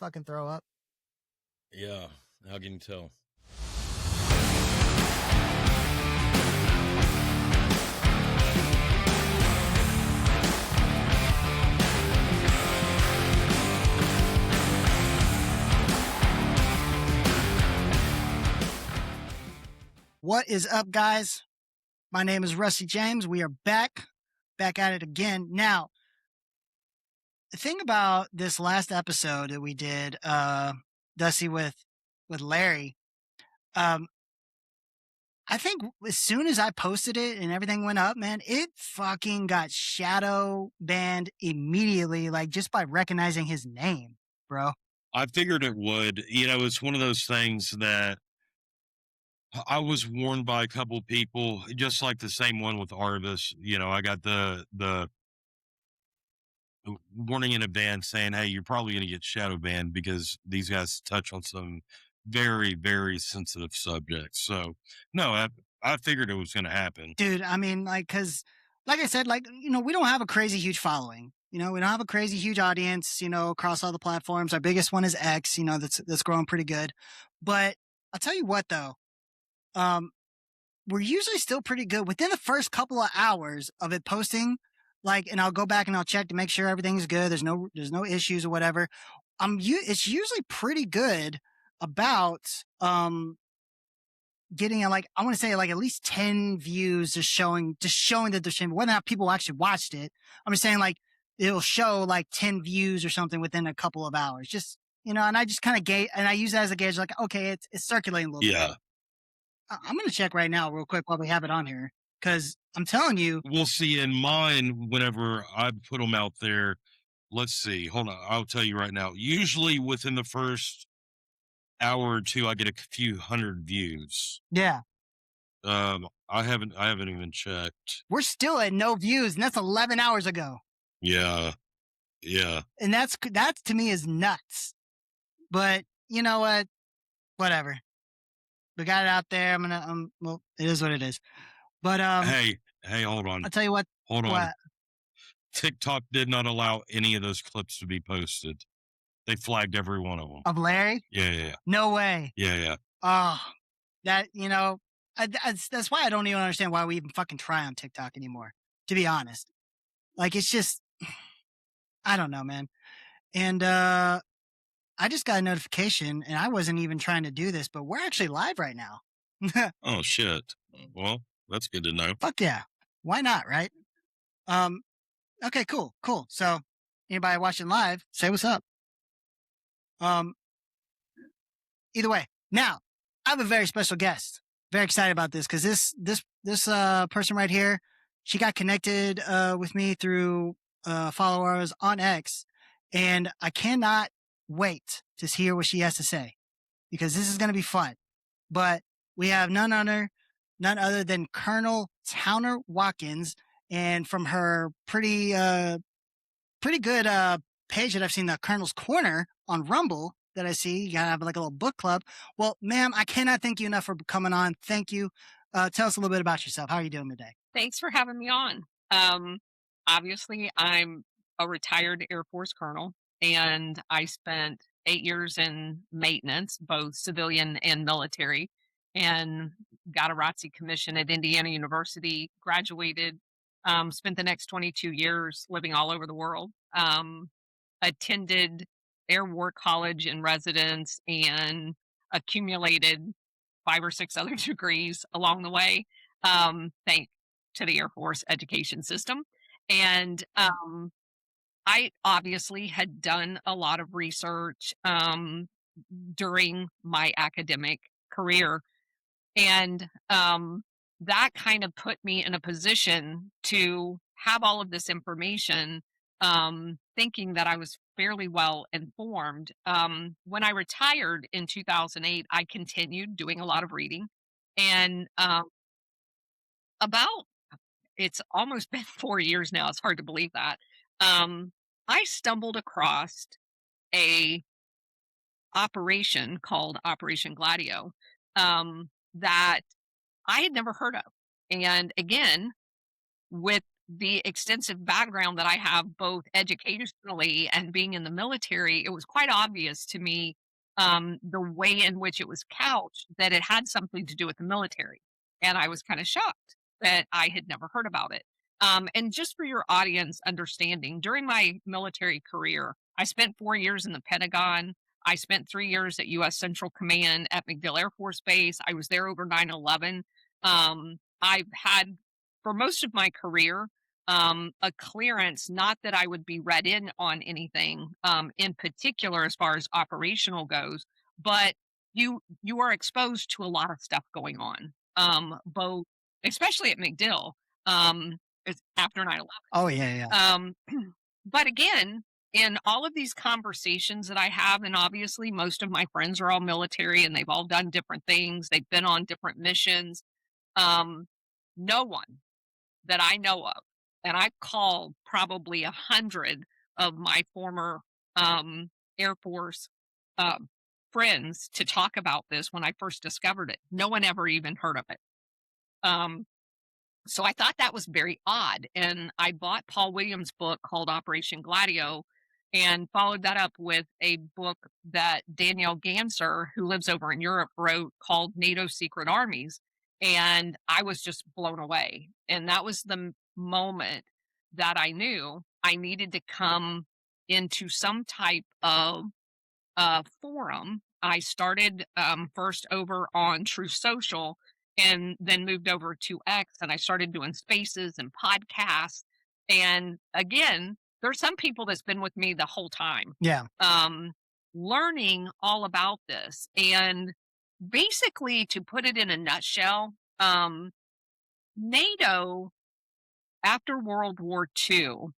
fucking throw up. Yeah, how can you tell? What is up, guys? My name is Rusty James. We are back at it again. Now, the thing about this last episode that we did, Dusty with Larry, I think as soon as I posted it and everything went up, man, it fucking got shadow banned immediately, like just by recognizing his name, bro. I figured it would. You know, it's one of those things that I was warned by a couple of people, just like the same one with Arvis. You know, I got the warning in advance saying, hey, you're probably going to get shadow banned because these guys touch on some very, very sensitive subjects. So, no, I figured it was going to happen. Dude, I mean, like, because, like I said, like, you know, we don't have a crazy huge following. You know, we don't have a crazy huge audience, you know, across all the platforms. Our biggest one is X, you know, that's growing pretty good. But I'll tell you what, though, we're usually still pretty good within the first couple of hours of it posting. Like, and I'll go back and I'll check to make sure everything's good. There's no issues or whatever. It's usually pretty good about, getting like, I want to say like at least 10 views, just showing that there's whether or not people actually watched it. I'm just saying like it'll show like 10 views or something within a couple of hours. Just, you know, and I just kind of gauge, and I use that as a gauge, like, okay, it's circulating a little bit. Yeah. I'm going to check right now real quick while we have it on here. Cause I'm telling you. We'll see in mine whenever I put them out there. Let's see. Hold on. I'll tell you right now. Usually within the first hour or two, I get a few hundred views. Yeah. I haven't even checked. We're still at no views, and that's 11 hours ago. Yeah. Yeah. And that to me is nuts. But you know what? Whatever. We got it out there. Well, it is what it is. But hey, hold on. I'll tell you what. Hold on. TikTok did not allow any of those clips to be posted. They flagged every one of them. Of Larry? Yeah. No way. Yeah. Oh, that, you know, that's why I don't even understand why we even fucking try on TikTok anymore, to be honest. Like, it's just, I don't know, man. And I just got a notification, and I wasn't even trying to do this, but we're actually live right now. Oh, shit. Well, that's good to know. Fuck yeah. Why not, right? Okay, cool. So, anybody watching live, say what's up. Either way, now I have a very special guest. Very excited about this because this person right here, she got connected with me through followers on X, and I cannot wait to hear what she has to say because this is going to be fun. But we have none other than Colonel Towner-Watkins, and from her pretty good page that I've seen, the Colonel's Corner on Rumble, that I see. You gotta have like a little book club. Well, ma'am, I cannot thank you enough for coming on. Thank you. Tell us a little bit about yourself. How are you doing today? Thanks for having me on. Obviously, I'm a retired Air Force colonel, and I spent 8 years in maintenance, both civilian and military, and got a ROTC commission at Indiana University, graduated, spent the next 22 years living all over the world, attended Air War College in residence, and accumulated 5 or 6 other degrees along the way, thanks to the Air Force education system. And I obviously had done a lot of research during my academic career, and that kind of put me in a position to have all of this information, thinking that I was fairly well informed. When I retired in 2008, I continued doing a lot of reading, and it's almost been 4 years now. It's hard to believe that. I stumbled across a operation called Operation Gladio, that I had never heard of. And again, with the extensive background that I have, both educationally and being in the military, it was quite obvious to me, the way in which it was couched, that it had something to do with the military. And I was kind of shocked that I had never heard about it. And just for your audience understanding, during my military career, I spent 4 years in the Pentagon. I spent 3 years at U.S. Central Command at MacDill Air Force Base. I was there over 9/11. I've had, for most of my career, a clearance, not that I would be read in on anything in particular as far as operational goes, but you are exposed to a lot of stuff going on, both especially at MacDill, it's after 9/11. Oh yeah, yeah. But again, in all of these conversations that I have, and obviously most of my friends are all military and they've all done different things, they've been on different missions. Um, no one that I know of, and I've called probably 100 of my former Air Force um, friends to talk about this when I first discovered it. No one ever even heard of it. Um, so I thought that was very odd. And I bought Paul Williams' book called Operation Gladio and followed that up with a book that Danielle Ganser, who lives over in Europe, wrote called NATO Secret Armies. And I was just blown away. And that was the moment that I knew I needed to come into some type of forum. I started first over on True Social and then moved over to X, and I started doing spaces and podcasts. And again, there's some people that's been with me the whole time, Yeah. learning all about this. And basically, to put it in a nutshell, NATO after World War II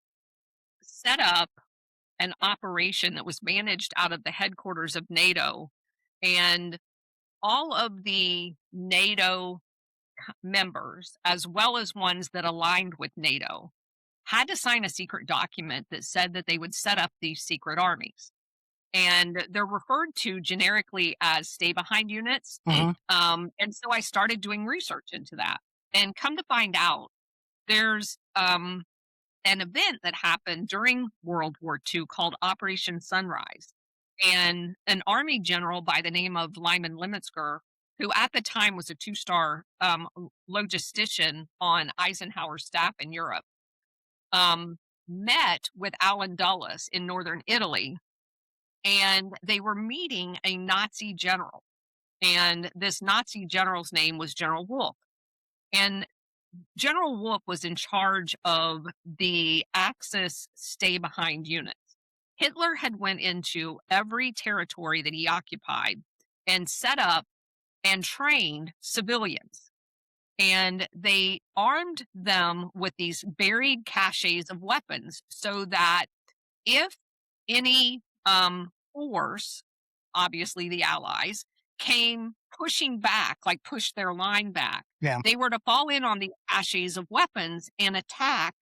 set up an operation that was managed out of the headquarters of NATO, and all of the NATO members, as well as ones that aligned with NATO, had to sign a secret document that said that they would set up these secret armies. And they're referred to generically as stay behind units. Mhm. And so I started doing research into that. And come to find out, there's an event that happened during World War II called Operation Sunrise. And an Army general by the name of Lyman Lemetzger, who at the time was a two-star logistician on Eisenhower's staff in Europe, met with Alan Dulles in northern Italy, and they were meeting a Nazi general. And this Nazi general's name was General Wolf. And General Wolf was in charge of the Axis stay behind units. Hitler had went into every territory that he occupied and set up and trained civilians. And they armed them with these buried caches of weapons so that if any force, obviously the Allies, came pushing back, like push their line back, Yeah. they were to fall in on the caches of weapons and attack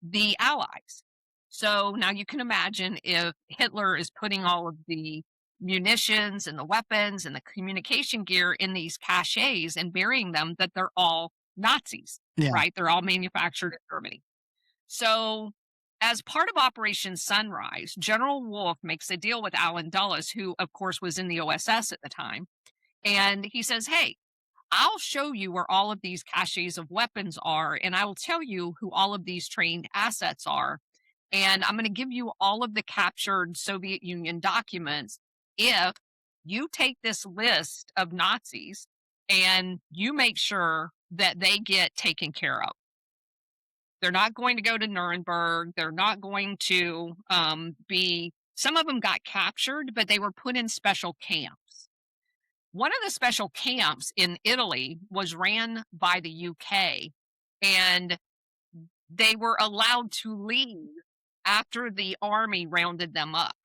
the Allies. So now you can imagine if Hitler is putting all of the munitions and the weapons and the communication gear in these caches and burying them, that they're all Nazis, Yeah. right? They're all manufactured in Germany. So, as part of Operation Sunrise, General Wolf makes a deal with Alan Dulles, who, of course, was in the OSS at the time. And he says, hey, I'll show you where all of these caches of weapons are, and I will tell you who all of these trained assets are. And I'm going to give you all of the captured Soviet Union documents if you take this list of Nazis and you make sure that they get taken care of. They're not going to go to Nuremberg. They're not going to be, some of them got captured, but they were put in special camps. One of the special camps in Italy was ran by the UK, and they were allowed to leave after the army rounded them up.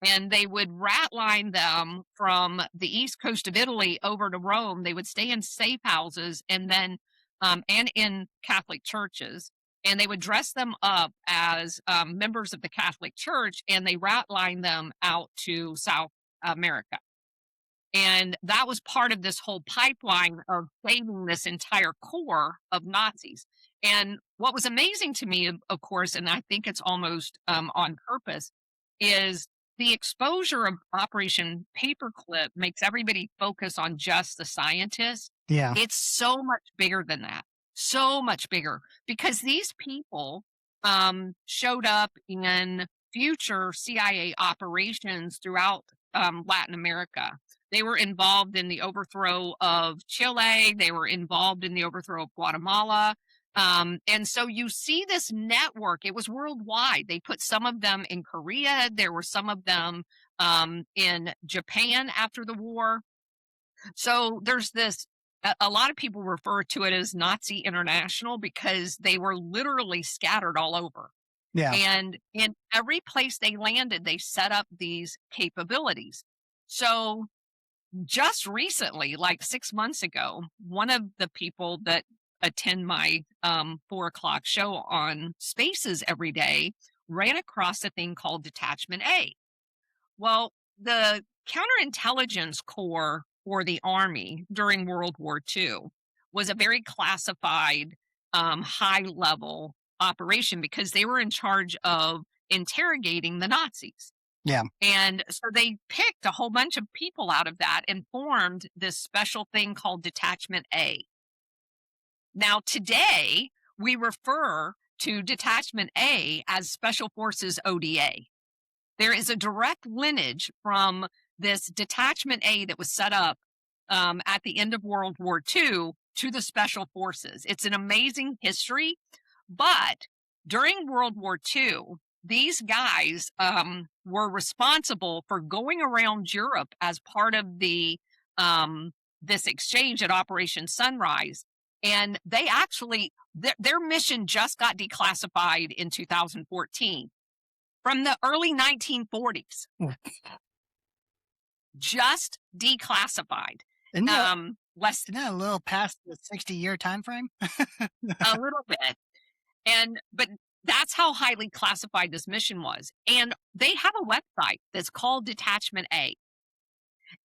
And they would rat line them from the east coast of Italy over to Rome. They would stay in safe houses and then, and in Catholic churches. And they would dress them up as members of the Catholic Church, and they rat line them out to South America. And that was part of this whole pipeline of saving this entire core of Nazis. And what was amazing to me, of course, and I think it's almost on purpose, is the exposure of Operation Paperclip makes everybody focus on just the scientists. Yeah. It's so much bigger than that, so much bigger, because these people showed up in future CIA operations throughout Latin America. They were involved in the overthrow of Chile. They were involved in the overthrow of Guatemala. And so you see this network, it was worldwide. They put some of them in Korea. There were some of them in Japan after the war. So there's this, a lot of people refer to it as Nazi International because they were literally scattered all over. Yeah. And in every place they landed, they set up these capabilities. So just recently, like 6 months ago, one of the people that attend my 4 o'clock show on Spaces every day ran across a thing called Detachment A. Well, the counterintelligence corps for the Army during World War II was a very classified, high level operation because they were in charge of interrogating the Nazis. Yeah. And so they picked a whole bunch of people out of that and formed this special thing called Detachment A. Now, today, we refer to Detachment A as Special Forces ODA. There is a direct lineage from this Detachment A that was set up at the end of World War II to the Special Forces. It's an amazing history, but during World War II, these guys were responsible for going around Europe as part of the this exchange at Operation Sunrise, and they actually their mission just got declassified in 2014 from the early 1940s. Just declassified. Isn't that, Less isn't that a little past the 60-year time frame? a little bit. But that's how highly classified this mission was. And they have a website that's called Detachment A.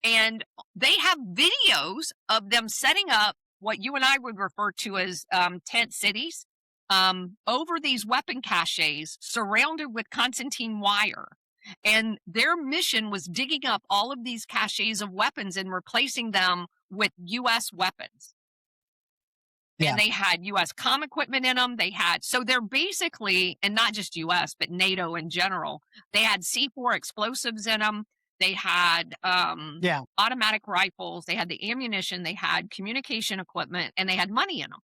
And they have videos of them setting up what you and I would refer to as tent cities over these weapon caches surrounded with concertina wire. And their mission was digging up all of these caches of weapons and replacing them with U.S. weapons. Yeah. And they had U.S. comm equipment in them. So they're basically, and not just U.S., but NATO in general, they had C4 explosives in them. They had automatic rifles. They had the ammunition. They had communication equipment, and they had money in them.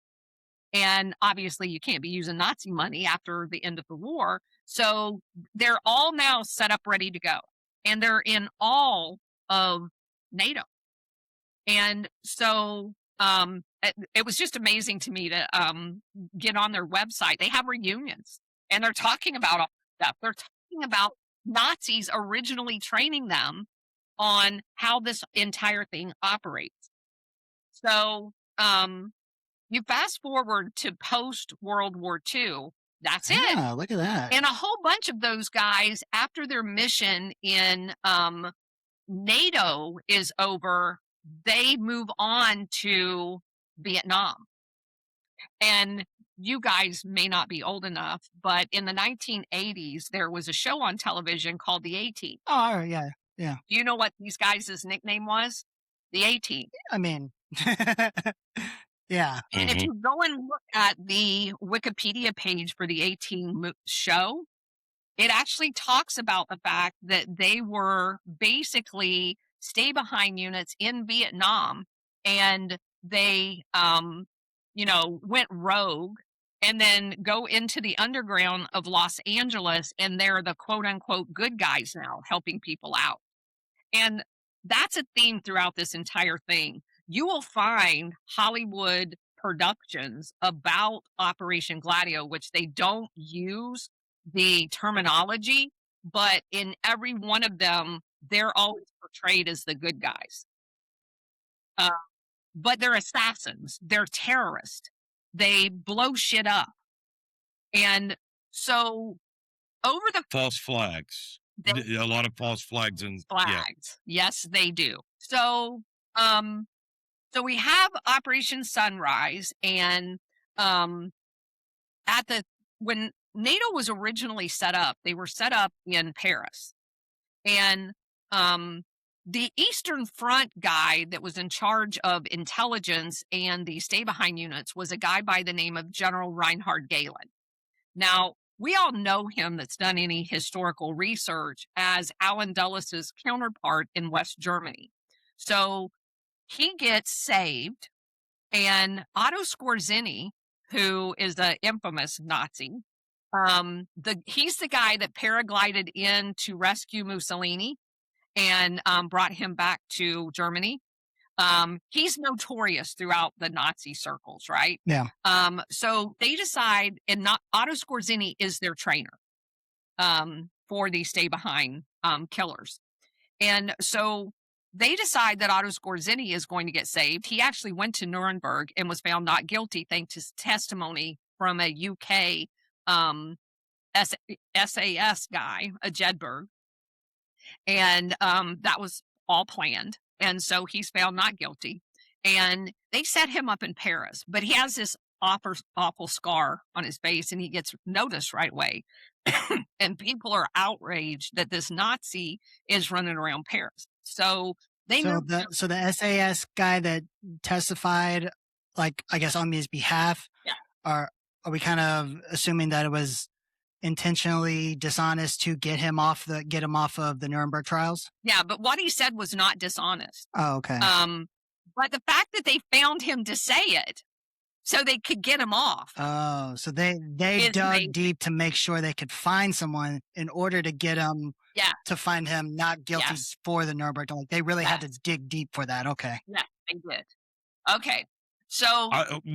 And obviously, you can't be using Nazi money after the end of the war. So they're all now set up, ready to go. And they're in all of NATO. And so it was just amazing to me to get on their website. They have reunions, and they're talking about all this stuff. They're talking about Nazis originally training them on how this entire thing operates. So you fast forward to post World War II. That's it. Yeah, look at that. And a whole bunch of those guys, after their mission in NATO is over, they move on to Vietnam. And you guys may not be old enough, but in the 1980s, there was a show on television called The A-Team. Oh, yeah. Yeah. Do you know what these guys' nickname was? The A-Team. I mean, yeah. And if you go and look at the Wikipedia page for the A-Team show, it actually talks about the fact that they were basically stay-behind units in Vietnam, and they, went rogue and then go into the underground of Los Angeles, and they're the quote-unquote good guys now, helping people out. And that's a theme throughout this entire thing. You will find Hollywood productions about Operation Gladio, which they don't use the terminology, but in every one of them, they're always portrayed as the good guys. But they're assassins. They're terrorists. They blow shit up. And so over the false flags. A lot of false flags and flags. Yeah. Yes, they do. So so we have Operation Sunrise, and when NATO was originally set up, they were set up in Paris. And the Eastern Front guy that was in charge of intelligence and the stay behind units was a guy by the name of General Reinhard Gehlen. Now, we all know him that's done any historical research as Alan Dulles' counterpart in West Germany. So he gets saved, and Otto Skorzeny, who is the infamous Nazi, he's the guy that paraglided in to rescue Mussolini and brought him back to Germany. He's notorious throughout the Nazi circles, right? Yeah. So they decide, and Otto Skorzeny is their trainer for the stay behind killers. And so they decide that Otto Skorzeny is going to get saved. He actually went to Nuremberg and was found not guilty thanks to testimony from a UK SAS guy, a Jedburgh. And that was all planned. And so he's found not guilty. And they set him up in Paris, but he has this awful scar on his face, and he gets noticed right away. And people are outraged that this Nazi is running around Paris. So the SAS guy that testified, like, I guess on his behalf, yeah. Are we kind of assuming that it was intentionally dishonest to get him off of the Nuremberg trials? Yeah, but what he said was not dishonest. Oh, okay. But the fact that they found him to say it so they could get him off. Oh, so they dug deep to make sure they could find someone in order to get him to find him not guilty for the Nuremberg. Like, they really had to dig deep for that. Okay. Yeah, they did. Okay. So,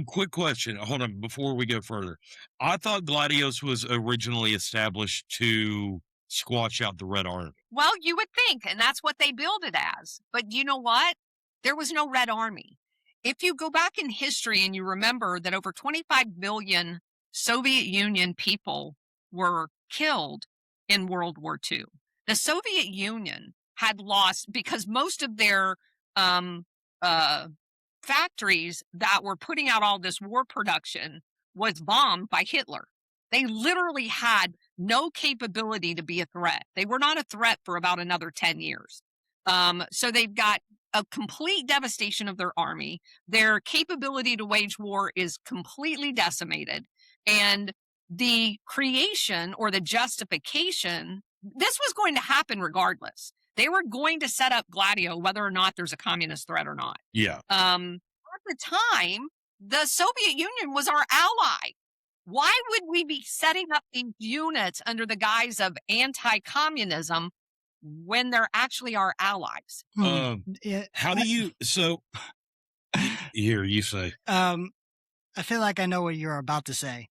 quick question. Hold on, before we go further. I thought Gladios was originally established to squash out the Red Army. Well, you would think, and that's what they billed it as. But you know what? There was no Red Army. If you go back in history and you remember that over 25 million Soviet Union people were killed in World War II, the Soviet Union had lost, because most of their factories that were putting out all this war production was bombed by Hitler. They literally had no capability to be a threat. They were not a threat for about another 10 years. So they've got a complete devastation of their army. Their capability to wage war is completely decimated. And the creation or the justification, this was going to happen regardless. They were going to set up Gladio, whether or not there's a communist threat or not. Yeah. At the time, the Soviet Union was our ally. Why would we be setting up these units under the guise of anti-communism when they're actually our allies? How do you, here, you say. I feel like I know what you're about to say.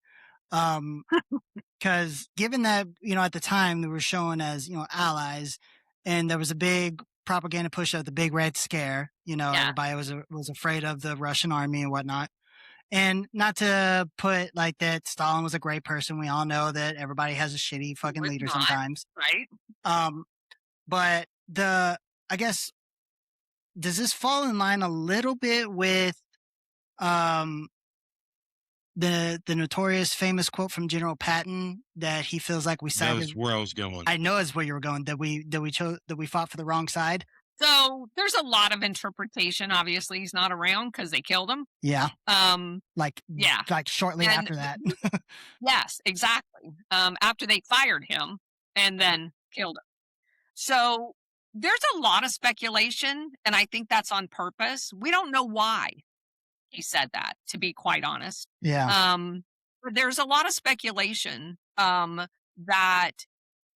Because given that, at the time they were shown as, allies, and there was a big propaganda push of the Big Red Scare, everybody was afraid of the Russian army and whatnot. And not to put like that Stalin was a great person. We all know that everybody has a shitty fucking leader sometimes. Right. But I guess, does this fall in line a little bit with the notorious famous quote from General Patton that he feels like we sided? That was where I was going. I know it's where you were going, that we fought for the wrong side. So there's a lot of interpretation. Obviously, he's not around because they killed him. Yeah. Like shortly after that. Yes, exactly. After they fired him and then killed him. So there's a lot of speculation, and I think that's on purpose. We don't know why he said that, to be quite honest. Yeah. But there's a lot of speculation that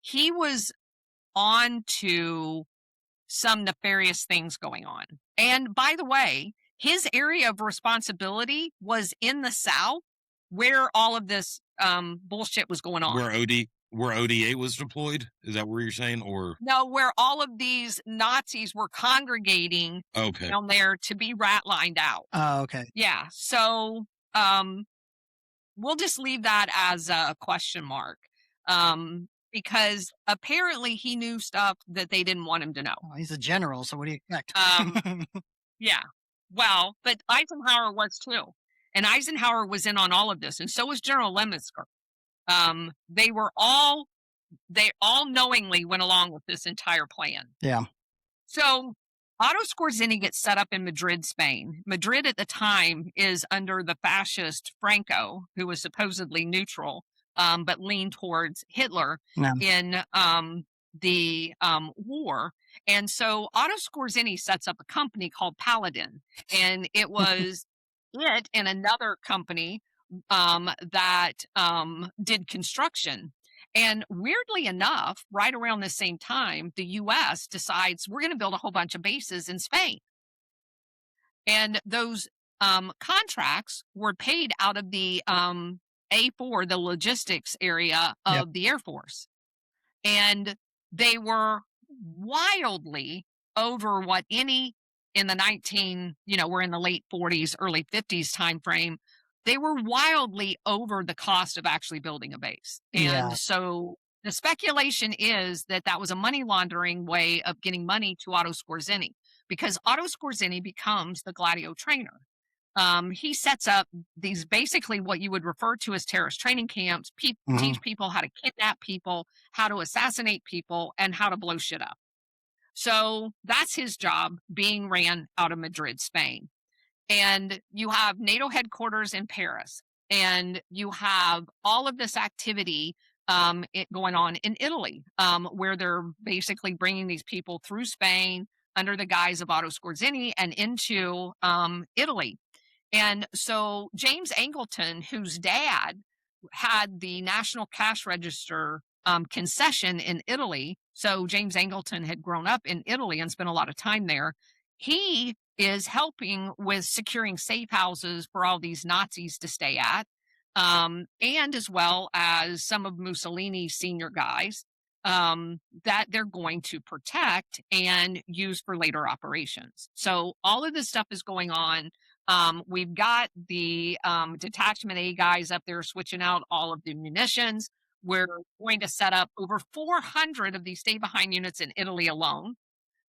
he was on to some nefarious things going on. And by the way, his area of responsibility was in the South, where all of this bullshit was going on. Where ODA was deployed? Is that what you're saying? Or no, where all of these Nazis were congregating down there to be rat-lined out. Oh, okay. Yeah. So we'll just leave that as a question mark. Because apparently he knew stuff that they didn't want him to know. Well, he's a general, so what do you expect? Yeah. Well, but Eisenhower was too. And Eisenhower was in on all of this, and so was General Leminsker. They all knowingly went along with this entire plan. Yeah. So Otto Skorzeny gets set up in Madrid, Spain. Madrid at the time is under the fascist Franco, who was supposedly neutral, but leaned towards Hitler Yeah. in the war. And so Otto Skorzeny sets up a company called Paladin, and it was it and another company that did construction. And weirdly enough, right around the same time, the US decides we're going to build a whole bunch of bases in Spain. And those contracts were paid out of the A4, the logistics area of the Air Force. And they were wildly over what any in the we're in the late 40s, early 50s time frame. They were wildly over the cost of actually building a base. And so the speculation is that that was a money laundering way of getting money to Otto Skorzeny, because Otto Skorzeny becomes the Gladio trainer. He sets up these basically what you would refer to as terrorist training camps, teach people how to kidnap people, how to assassinate people, and how to blow shit up. So that's his job, being ran out of Madrid, Spain. And you have NATO headquarters in Paris, and you have all of this activity going on in Italy, where they're basically bringing these people through Spain under the guise of Otto Skorzeny and into Italy. And so James Angleton, whose dad had the National Cash Register concession in Italy, so James Angleton had grown up in Italy and spent a lot of time there. He is helping with securing safe houses for all these Nazis to stay at, and as well as some of Mussolini's senior guys that they're going to protect and use for later operations. So all of this stuff is going on. We've got the Detachment A guys up there switching out all of the munitions. We're going to set up over 400 of these stay-behind units in Italy alone.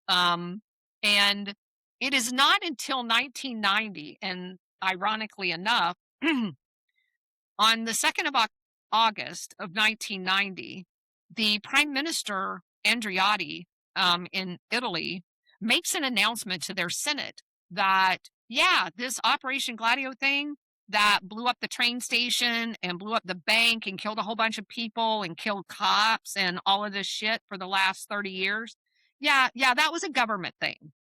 And it is not until 1990, and ironically enough, on the 2nd of August of 1990, the Prime Minister Andreotti in Italy makes an announcement to their Senate that, this Operation Gladio thing that blew up the train station and blew up the bank and killed a whole bunch of people and killed cops and all of this shit for the last 30 years. Yeah, that was a government thing.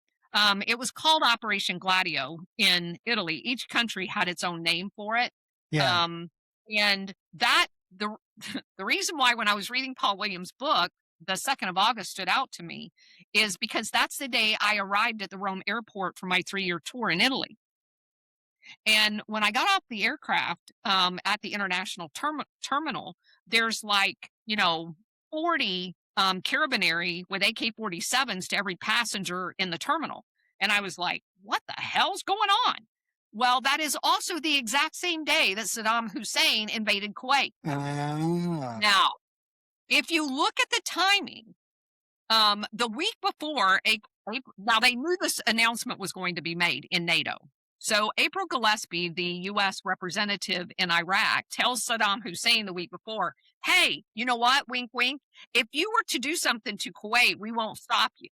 It was called Operation Gladio in Italy. Each country had its own name for it. Yeah. And that the reason why when I was reading Paul Williams' book, the 2nd of August stood out to me is because that's the day I arrived at the Rome airport for my 3-year tour in Italy. And when I got off the aircraft at the international terminal, there's 40 carabinieri with AK-47s to every passenger in the terminal. And I was like, what the hell's going on? Well, that is also the exact same day that Saddam Hussein invaded Kuwait. Now, if you look at the timing, the week before, now they knew this announcement was going to be made in NATO. So April Gillespie, the U.S. representative in Iraq, tells Saddam Hussein the week before, hey, you know what, wink, wink, if you were to do something to Kuwait, we won't stop you.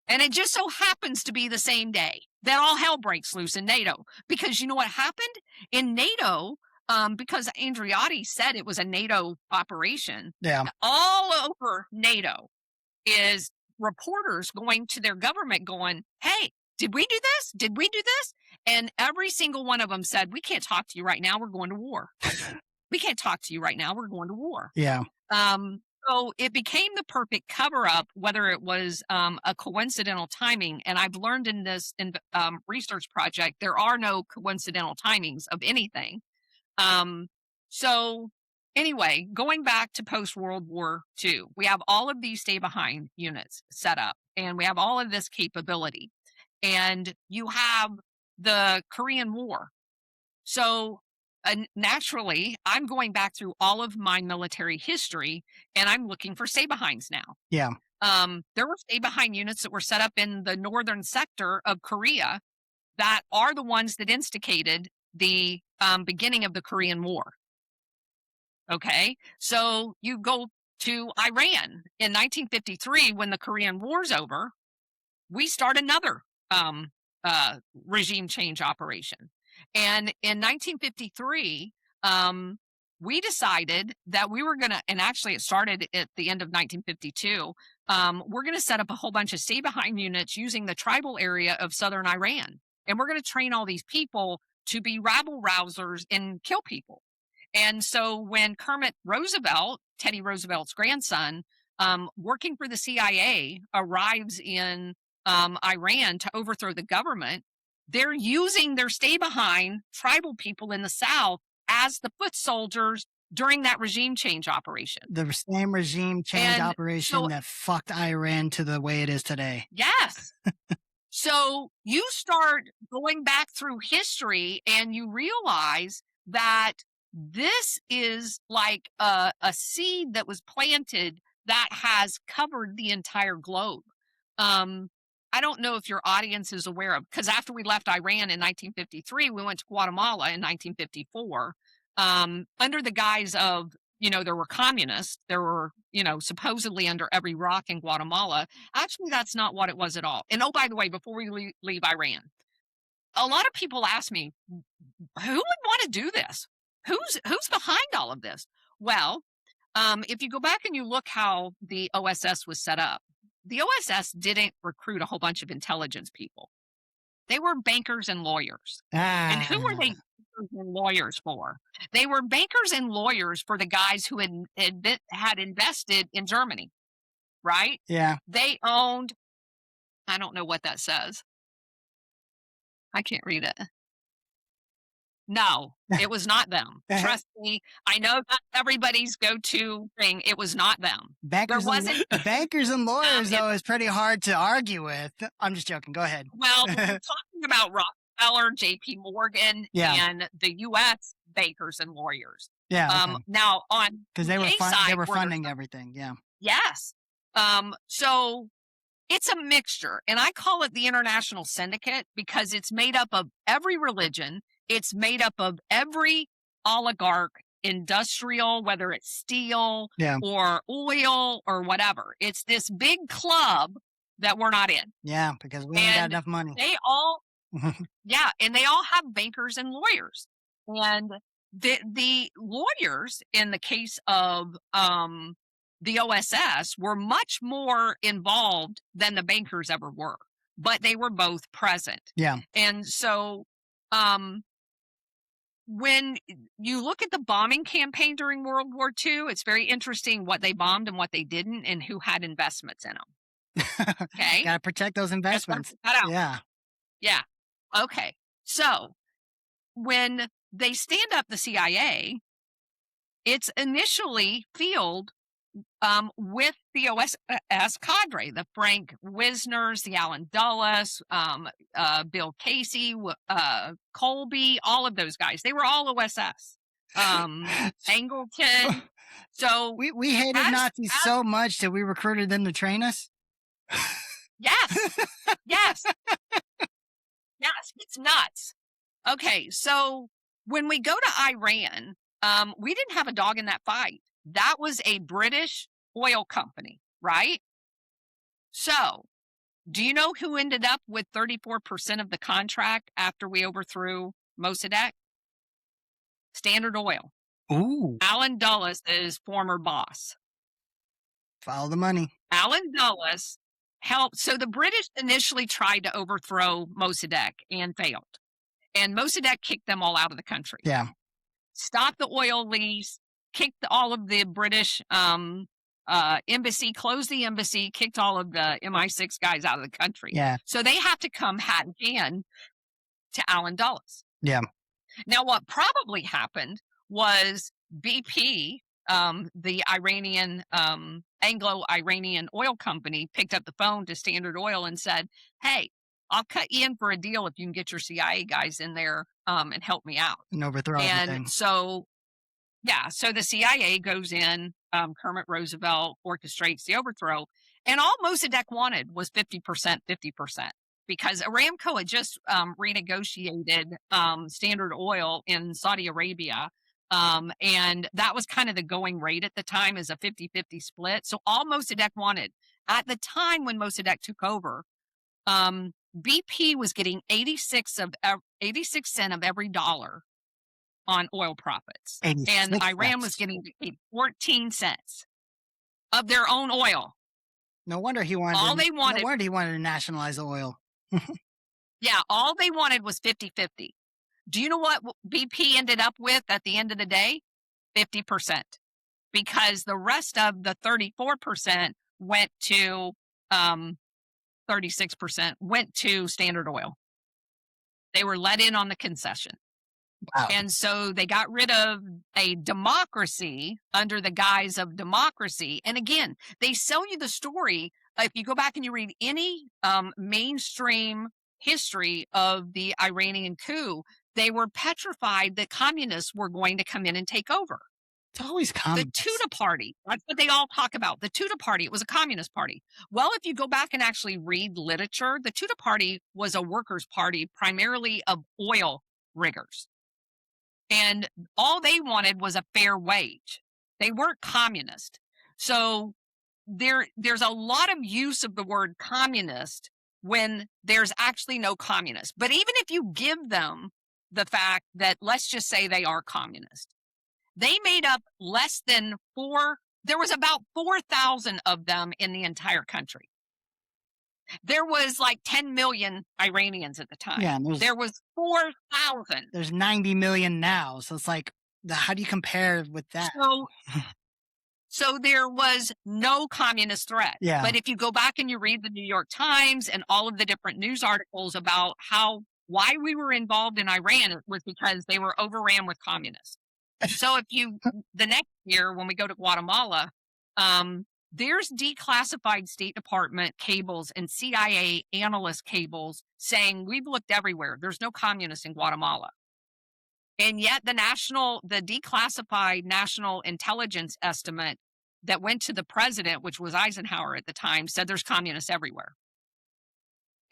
And it just so happens to be the same day that all hell breaks loose in NATO. Because you know what happened? In NATO, because Andreotti said it was a NATO operation, all over NATO is reporters going to their government going, hey, did we do this? Did we do this? And every single one of them said, we can't talk to you right now. We're going to war. We can't talk to you right now. We're going to war. Yeah. So it became the perfect cover-up, whether it was a coincidental timing. And I've learned in this research project, there are no coincidental timings of anything. So anyway, going back to post-World War II, we have all of these stay-behind units set up, and we have all of this capability. And you have the Korean War. So naturally, I'm going back through all of my military history, and I'm looking for stay-behinds now. Yeah. There were stay-behind units that were set up in the northern sector of Korea that are the ones that instigated the beginning of the Korean War. Okay, so you go to Iran in 1953 when the Korean War's over. We start another um, regime change operation, and in 1953, we decided that we were going to, and actually it started at the end of 1952. We're going to set up a whole bunch of stay behind units using the tribal area of southern Iran, and we're going to train all these people to be rabble rousers and kill people. And so when Kermit Roosevelt, Teddy Roosevelt's grandson, working for the CIA, arrives in Iran to overthrow the government, they're using their stay behind tribal people in the South as the foot soldiers during that regime change operation. The same regime change operation that fucked Iran to the way it is today. Yes. So you start going back through history and you realize that this is like a seed that was planted that has covered the entire globe. I don't know if your audience is aware of, because after we left Iran in 1953, we went to Guatemala in 1954, under the guise of, there were communists. There were, supposedly under every rock in Guatemala. Actually, that's not what it was at all. And oh, by the way, before we leave Iran, a lot of people ask me, who would want to do this? Who's behind all of this? Well, if you go back and you look how the OSS was set up, the OSS didn't recruit a whole bunch of intelligence people. They were bankers and lawyers. And who were they bankers and lawyers for? They were bankers and lawyers for the guys who had invested in Germany, right? Yeah. They owned, I don't know what that says. I can't read it. No, it was not them. Trust me. I know that's everybody's go-to thing. It was not them. Bankers and lawyers, though, is pretty hard to argue with. I'm just joking. Go ahead. Well, we're talking about Rockefeller, J.P. Morgan, and the U.S. bankers and lawyers. Yeah. Okay. Now, on because they were funding everything. Yeah. Yes. So it's a mixture, and I call it the international syndicate because it's made up of every religion. It's made up of every oligarch, industrial, whether it's steel or oil or whatever. It's this big club that we're not in. Yeah, because we ain't got enough money. They all, and they all have bankers and lawyers. And the lawyers, in the case of the OSS, were much more involved than the bankers ever were, but they were both present. Yeah. And so, when you look at the bombing campaign during World War II, it's very interesting what they bombed and what they didn't and who had investments in them. Okay. Got to protect those investments. Yeah. Yeah. Okay. So when they stand up the CIA, it's initially fielded with the OSS cadre, the Frank Wisners, the Alan Dulles, Bill Casey, Colby, all of those guys. They were all OSS. Angleton. So we hated Nazis so much that we recruited them to train us. Yes. Yes. Yes. It's nuts. Okay. So when we go to Iran, we didn't have a dog in that fight. That was a British oil company, right? So, do you know who ended up with 34% of the contract after we overthrew Mossadegh? Standard Oil. Ooh. Alan Dulles is former boss. Follow the money. Alan Dulles helped. So the British initially tried to overthrow Mossadegh and failed. And Mossadegh kicked them all out of the country. Yeah. Stopped the oil lease, kicked all of the British embassy, closed the embassy, kicked all of the MI6 guys out of the country. Yeah. So they have to come hat in hand to Alan Dulles. Yeah. Now, what probably happened was BP, the Iranian, Anglo-Iranian oil company, picked up the phone to Standard Oil and said, hey, I'll cut you in for a deal if you can get your CIA guys in there and help me out. And overthrow everything. And so, so the CIA goes in, Kermit Roosevelt orchestrates the overthrow, and all Mossadegh wanted was 50%, 50%. because Aramco had just renegotiated Standard Oil in Saudi Arabia. And that was kind of the going rate at the time, as a 50-50 split. So all Mossadegh wanted at the time when Mossadegh took over, BP was getting 86 cents of every dollar on oil profits, and Iran was getting 14 cents of their own oil. No wonder he wanted. All they wanted. No wonder he wanted to nationalize the oil. Yeah, all they wanted was 50-50. Do you know what BP ended up with at the end of the day? 50%, because the rest of the 34% went to 36% went to Standard Oil. They were let in on the concession. Wow. And so they got rid of a democracy under the guise of democracy. And again, they sell you the story. If you go back and you read any mainstream history of the Iranian coup, they were petrified that communists were going to come in and take over. It's always communists. The Tudeh Party, that's what they all talk about. The Tudeh Party, it was a communist party. Well, if you go back and actually read literature, the Tudeh Party was a workers' party, primarily of oil riggers. And all they wanted was a fair wage. They weren't communist. So there's a lot of use of the word communist when there's actually no communist. But even if you give them the fact that, let's just say they are communist, they made up less than there was about 4,000 of them in the entire country. There was like 10 million Iranians at the time. Yeah, there was 4,000. There's 90 million now. So it's like, how do you compare with that? So there was no communist threat. Yeah. But if you go back and you read the New York Times and all of the different news articles about why we were involved in Iran, it was because they were overran with communists. So the next year when we go to Guatemala, there's declassified State Department cables and CIA analyst cables saying we've looked everywhere. There's no communists in Guatemala. And yet the declassified national intelligence estimate that went to the president, which was Eisenhower at the time, said there's communists everywhere.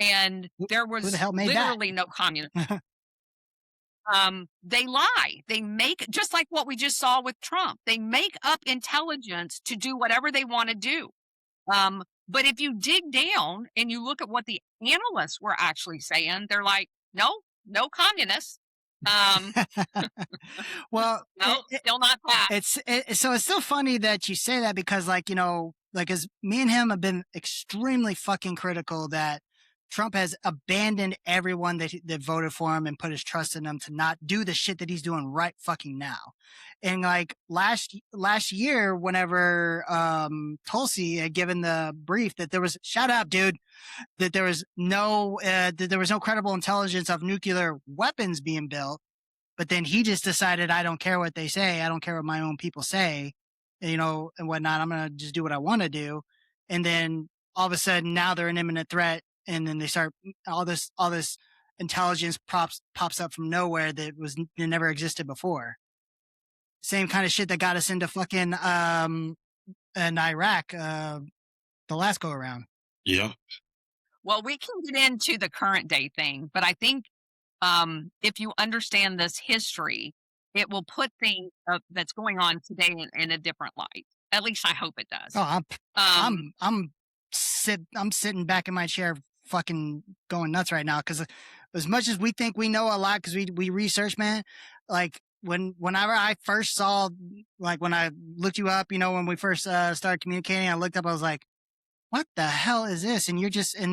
And there was literally no communists. They lie. They make, just like what we just saw with Trump, they make up intelligence to do whatever they want to do. But if you dig down and you look at what the analysts were actually saying, they're like, no communists. Well, no, still not that. So it's still funny that you say that because, as me and him have been extremely fucking critical that Trump has abandoned everyone that voted for him and put his trust in him to not do the shit that he's doing right fucking now. And last year, whenever Tulsi had given the brief that there was, shut up, dude, that there was no credible intelligence of nuclear weapons being built. But then he just decided, I don't care what they say. I don't care what my own people say, and whatnot. I'm going to just do what I want to do. And then all of a sudden now they're an imminent threat. And then they start all this intelligence pops up from nowhere that never existed before. Same kind of shit that got us into fucking in Iraq the last go around. Yeah. Well, we can get into the current day thing, but I think if you understand this history, it will put things that's going on today in a different light. At least I hope it does. Oh, I'm sitting back in my chair fucking going nuts right now because as much as we think we know a lot because we research, man, whenever I first saw, when I looked you up, when we first started communicating, I looked up, I was like, what the hell is this? And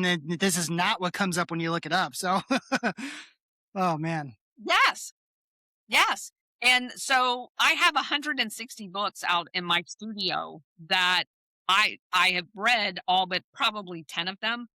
then this is not what comes up when you look it up. So, oh man. Yes. And so I have 160 books out in my studio that I have read all but probably 10 of them.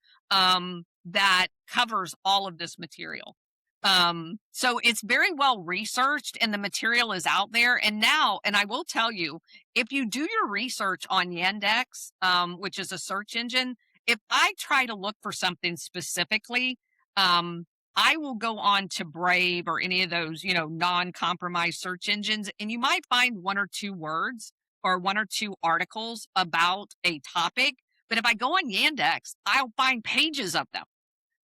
That covers all of this material. So it's very well researched and the material is out there. And I will tell you, if you do your research on Yandex, which is a search engine, if I try to look for something specifically, I will go on to Brave or any of those, non-compromised search engines, and you might find one or two words or one or two articles about a topic. But if I go on Yandex, I'll find pages of them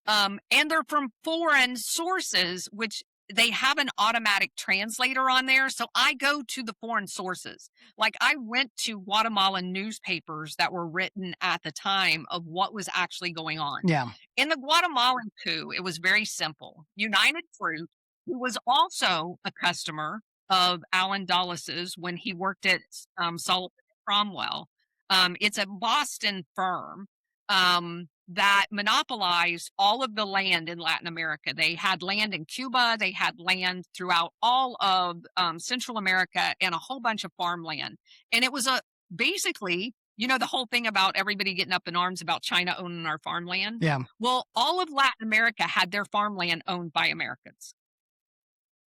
And they're from foreign sources, which they have an automatic translator on there. So I go to the foreign sources. Like I went to Guatemalan newspapers that were written at the time of what was actually going on. Yeah. In the Guatemalan coup, it was very simple. United Fruit, who was also a customer of Alan Dulles' when he worked at Sullivan Cromwell. It's a Boston firm that monopolized all of the land in Latin America. They had land in Cuba, they had land throughout all of Central America, and a whole bunch of farmland. And it was basically, the whole thing about everybody getting up in arms about China owning our farmland. Yeah. Well, all of Latin America had their farmland owned by Americans.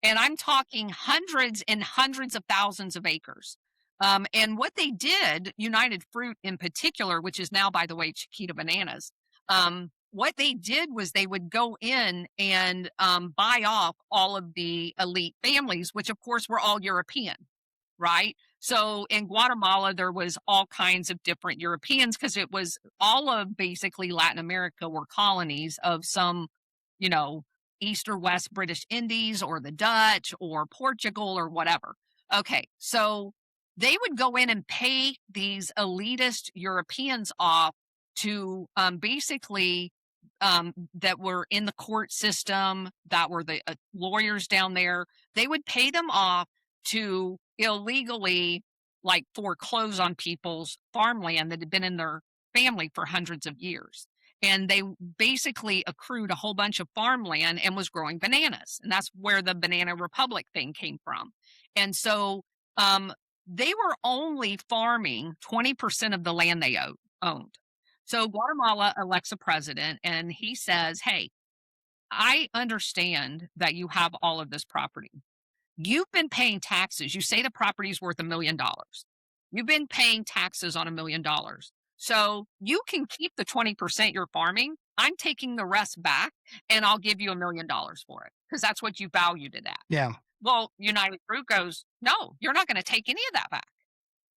And I'm talking hundreds and hundreds of thousands of acres. And what they did, United Fruit in particular, which is now, by the way, Chiquita Bananas, what they did was they would go in and buy off all of the elite families, which of course were all European, right? So in Guatemala, there was all kinds of different Europeans because it was all of basically Latin America were colonies of some, East or West British Indies or the Dutch or Portugal or whatever. Okay, so they would go in and pay these elitist Europeans off to basically that were in the court system, that were the lawyers down there. They would pay them off to illegally foreclose on people's farmland that had been in their family for hundreds of years. And they basically accrued a whole bunch of farmland and was growing bananas. And that's where the Banana Republic thing came from. And so they were only farming 20% of the land they owned. So Guatemala elects a president and he says, hey, I understand that you have all of this property. You've been paying taxes. You say the property is worth $1 million. You've been paying taxes on $1 million. So you can keep the 20% you're farming. I'm taking the rest back and I'll give you $1 million for it because that's what you valued it at. Yeah. Well, United Fruit goes, no, you're not going to take any of that back.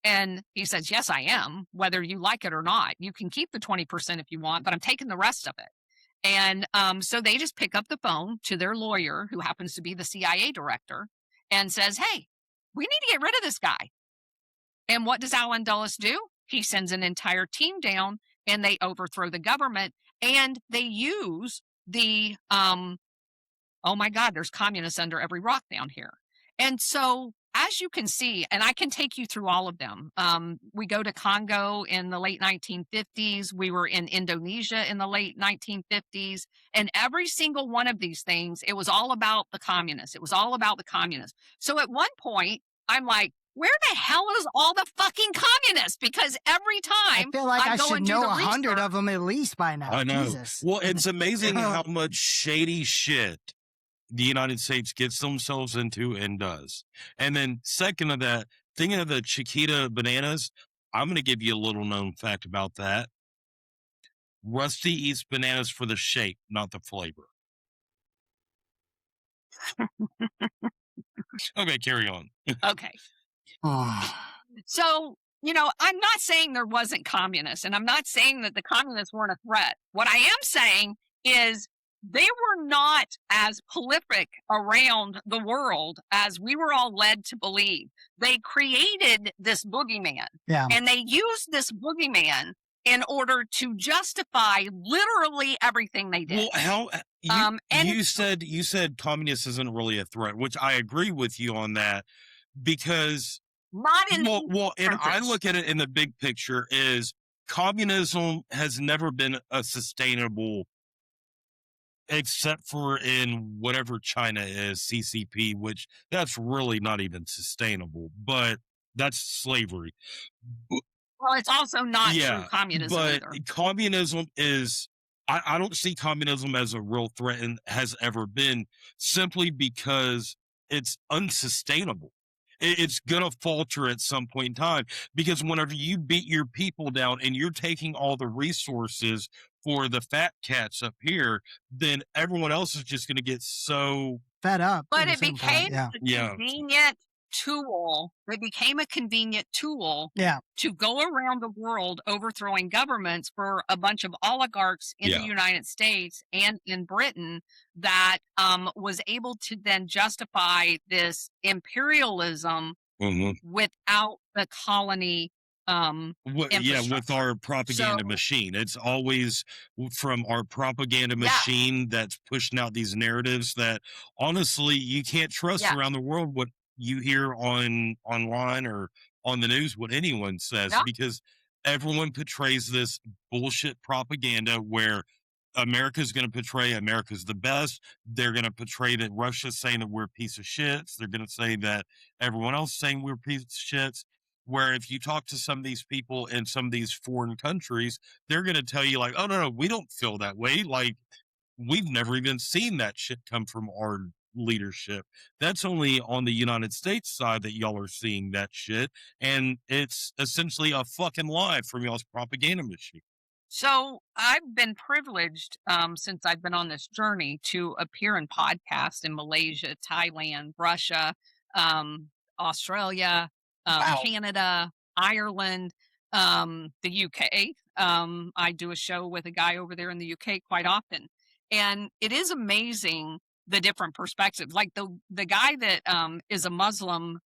And he says, yes, I am, whether you like it or not. You can keep the 20% if you want, but I'm taking the rest of it. And so they just pick up the phone to their lawyer, who happens to be the CIA director, and says, hey, we need to get rid of this guy. And what does Alan Dulles do? He sends an entire team down and they overthrow the government and they use the, oh my God, there's communists under every rock down here. And so as you can see, and I can take you through all of them. We go to Congo in the late 1950s. We were in Indonesia in the late 1950s. And every single one of these things, it was all about the communists. It was all about the communists. So at one point, I'm like, where the hell is all the fucking communists? Because every time I feel like I go should and do know the 100 research- of them at least by now. I know. Jesus. Well, it's amazing how much shady shit the United States gets themselves into and does. And then second of that, thinking of the Chiquita Bananas, I'm going to give you a little known fact about that. Rusty eats bananas for the shape, not the flavor. Okay, carry on. Okay. Oh. So, I'm not saying there wasn't communists, and I'm not saying that the communists weren't a threat. What I am saying is they were not as prolific around the world as we were all led to believe. They created this boogeyman, Yeah. and they used this boogeyman in order to justify literally everything they did. Well, how and you said communist isn't really a threat, which I agree with you on that, because not in well, and I purpose. look at it in the big picture is communism has never been a sustainable, except for in whatever China is, CCP, which that's really not even sustainable, but that's slavery. Well, it's also not Yeah, true communism but either. communism is, I don't see communism as a real threat and has ever been, simply because it's unsustainable. It's going to falter at some point in time, because whenever you beat your people down and you're taking all the resources for the fat cats up here, then everyone else is just going to get so Fed up. But at a it certain point. became Yeah. a Yeah. convenient tool. It became a convenient tool to go around the world overthrowing governments for a bunch of oligarchs in the United States and in Britain that was able to then justify this imperialism without the colony with our propaganda machine. It's always from our propaganda machine that's pushing out these narratives that honestly you can't trust around the world what you hear online or on the news, what anyone says, because everyone portrays this bullshit propaganda where America's going to portray America's the best. They're going to portray that Russia's saying that we're a piece of shits. They're going to say that everyone else is saying we're a piece of shits. Where if you talk to some of these people in some of these foreign countries, they're going to tell you like, oh, no, we don't feel that way. Like, we've never even seen that shit come from our leadership. That's only on the United States side that y'all are seeing that shit. And it's essentially a fucking lie from y'all's propaganda machine. So I've been privileged since I've been on this journey to appear in podcasts in Malaysia, Thailand, Russia, Australia, Canada, Ireland, the UK. I do a show with a guy over there in the UK quite often. And it is amazing the different perspectives. Like the guy that is a Muslim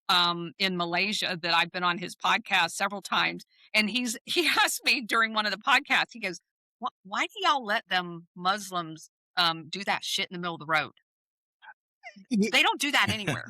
in Malaysia that I've been on his podcast several times. And he asked me during one of the podcasts, he goes, why do y'all let them Muslims do that shit in the middle of the road? They don't do that anywhere.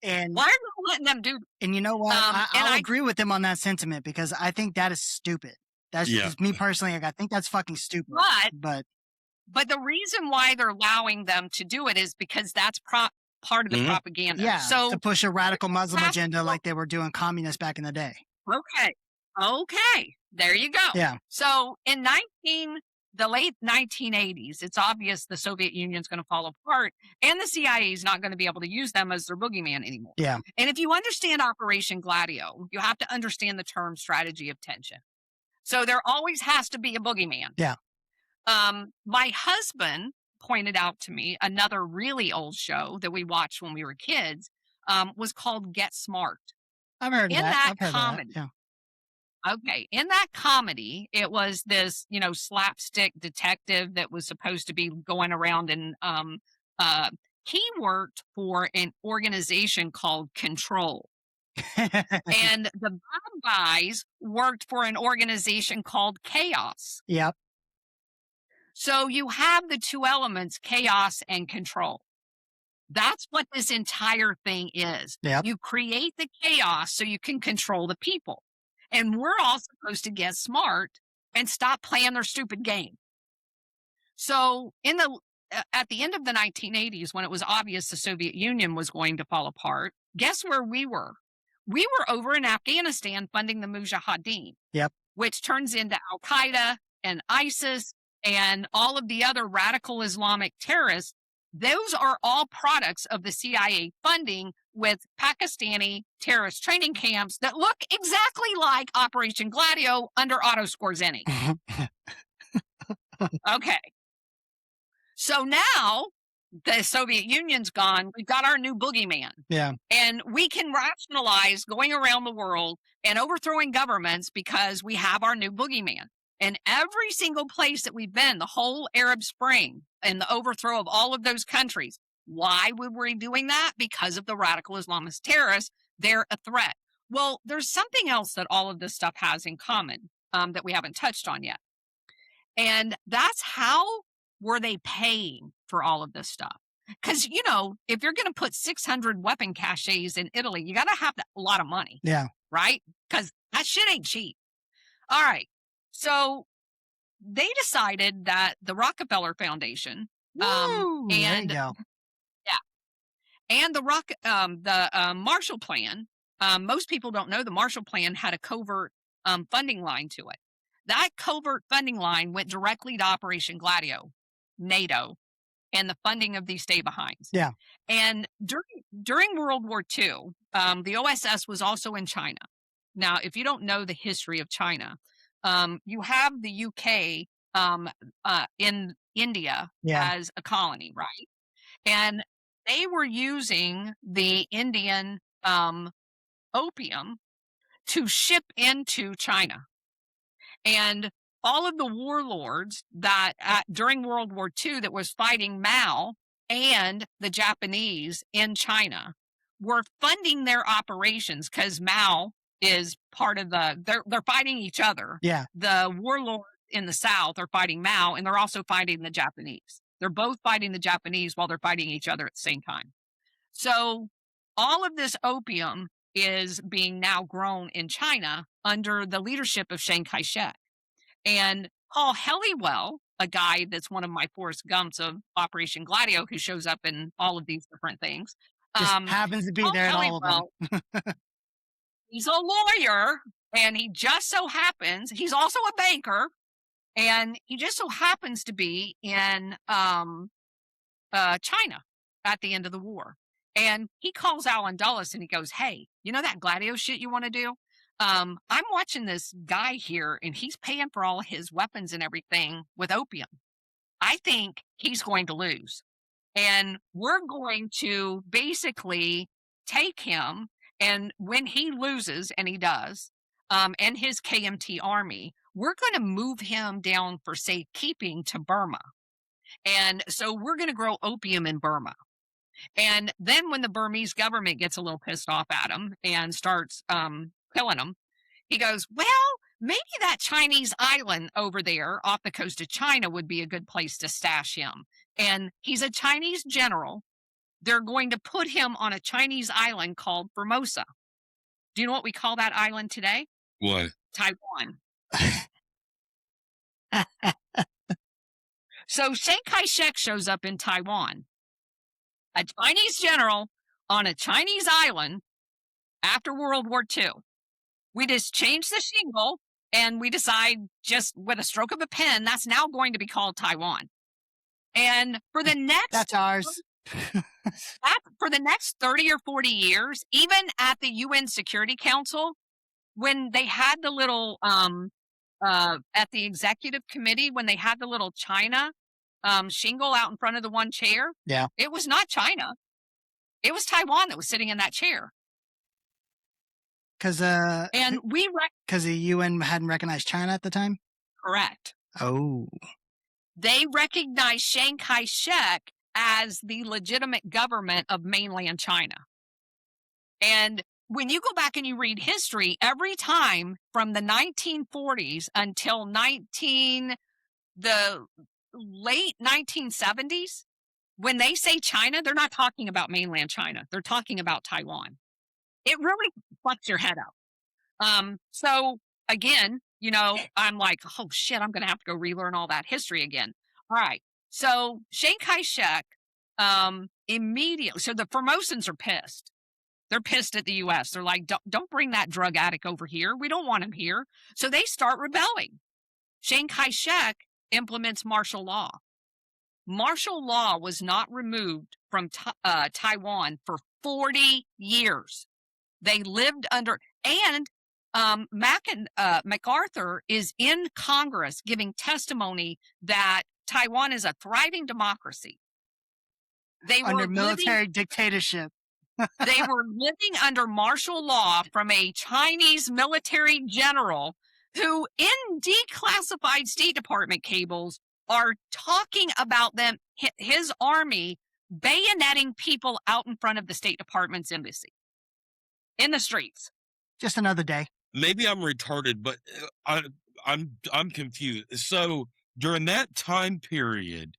And why are you letting them do? And you know what? I'll agree with him on that sentiment because I think that is stupid. That's just me personally. I think that's fucking stupid. But the reason why they're allowing them to do it is because that's part of the propaganda. Yeah. So to push a radical Muslim agenda like they were doing communists back in the day. Okay. There you go. Yeah. So in the late 1980s, it's obvious the Soviet Union's going to fall apart and the CIA is not going to be able to use them as their boogeyman anymore. Yeah. And if you understand Operation Gladio, you have to understand the term strategy of tension. So there always has to be a boogeyman. Yeah. My husband pointed out to me another really old show that we watched when we were kids was called Get Smart. I've heard of that. I've heard comedy. That. Yeah. Okay. In that comedy, it was this, slapstick detective that was supposed to be going around and he worked for an organization called Control. And the bad guys worked for an organization called Chaos. Yep. So you have the two elements, chaos and control. That's what this entire thing is. Yep. You create the chaos so you can control the people. And we're all supposed to get smart and stop playing their stupid game. So at the end of the 1980s, when it was obvious the Soviet Union was going to fall apart, guess where we were? We were over in Afghanistan funding the Mujahideen, which turns into Al-Qaeda and ISIS and all of the other radical Islamic terrorists. Those are all products of the CIA funding with Pakistani terrorist training camps that look exactly like Operation Gladio under Otto Skorzeny. Okay. So now the Soviet Union's gone. We've got our new boogeyman. Yeah. And we can rationalize going around the world and overthrowing governments because we have our new boogeyman. And every single place that we've been, the whole Arab Spring and the overthrow of all of those countries, why were we doing that? Because of the radical Islamist terrorists. They're a threat. Well, there's something else that all of this stuff has in common that we haven't touched on yet. And that's how were they paying for all of this stuff? Because, if you're going to put 600 weapon caches in Italy, you got to have a lot of money. Yeah. Right? Because that shit ain't cheap. All right. So they decided that the Rockefeller Foundation and there you go. And the Marshall Plan. Most people don't know the Marshall Plan had a covert funding line to it. That covert funding line went directly to Operation Gladio, NATO, and the funding of these stay-behinds. Yeah. And during World War II, the OSS was also in China. Now, if you don't know the history of China, you have the UK in India as a colony, right? And they were using the Indian opium to ship into China. And all of the warlords that during World War II that was fighting Mao and the Japanese in China were funding their operations because Mao is part of they're fighting each other. Yeah. The warlords in the South are fighting Mao, and they're also fighting the Japanese. They're both fighting the Japanese while they're fighting each other at the same time. So all of this opium is being now grown in China under the leadership of Chiang Kai-shek. And Paul Helliwell, a guy that's one of my Forrest Gumps of Operation Gladio, who shows up in all of these different things. Just happens to be Paul there at all of them. He's a lawyer, and he just so happens, he's also a banker, and he just so happens to be in China at the end of the war. And he calls Alan Dulles and he goes, hey, you know that Gladio shit you want to do? I'm watching this guy here and he's paying for all his weapons and everything with opium. I think he's going to lose. And we're going to basically take him, and when he loses, and he does, and his KMT army, we're going to move him down for safekeeping to Burma. And so we're going to grow opium in Burma. And then when the Burmese government gets a little pissed off at him and starts killing him, he goes, well, maybe that Chinese island over there off the coast of China would be a good place to stash him. And he's a Chinese general. They're going to put him on a Chinese island called Formosa. Do you know what we call that island today? What? Taiwan. So Chiang Kai-shek shows up in Taiwan, a Chinese general on a Chinese island after World War II. We just change the shingle and we decide just with a stroke of a pen, that's now going to be called Taiwan. And for the next... That's ours. For the next 30 or 40 years, even at the UN Security Council, when they had the little, at the executive committee, when they had the little China shingle out in front of the one chair, yeah, it was not China. It was Taiwan that was sitting in that chair. Because the UN hadn't recognized China at the time? Correct. Oh. They recognized Chiang Kai-shek as the legitimate government of mainland China. And when you go back and you read history, every time from the 1940s until the late 1970s, when they say China, they're not talking about mainland China. They're talking about Taiwan. It really fucks your head up. So again, you know, I'm like, oh shit, I'm going to have to go relearn all that history again. All right. So Chiang Kai-shek immediately, so the Formosans are pissed. They're pissed at the U.S. They're like, don't bring that drug addict over here. We don't want him here. So they start rebelling. Chiang Kai-shek implements martial law. Martial law was not removed from Taiwan for 40 years. They lived under, and MacArthur is in Congress giving testimony that Taiwan is a thriving democracy. They were under military dictatorship. They were living under martial law from a Chinese military general who, in declassified State Department cables, are talking about them, his army bayoneting people out in front of the State Department's embassy in the streets. Just another day. Maybe I'm retarded, but I'm confused. So during that time period,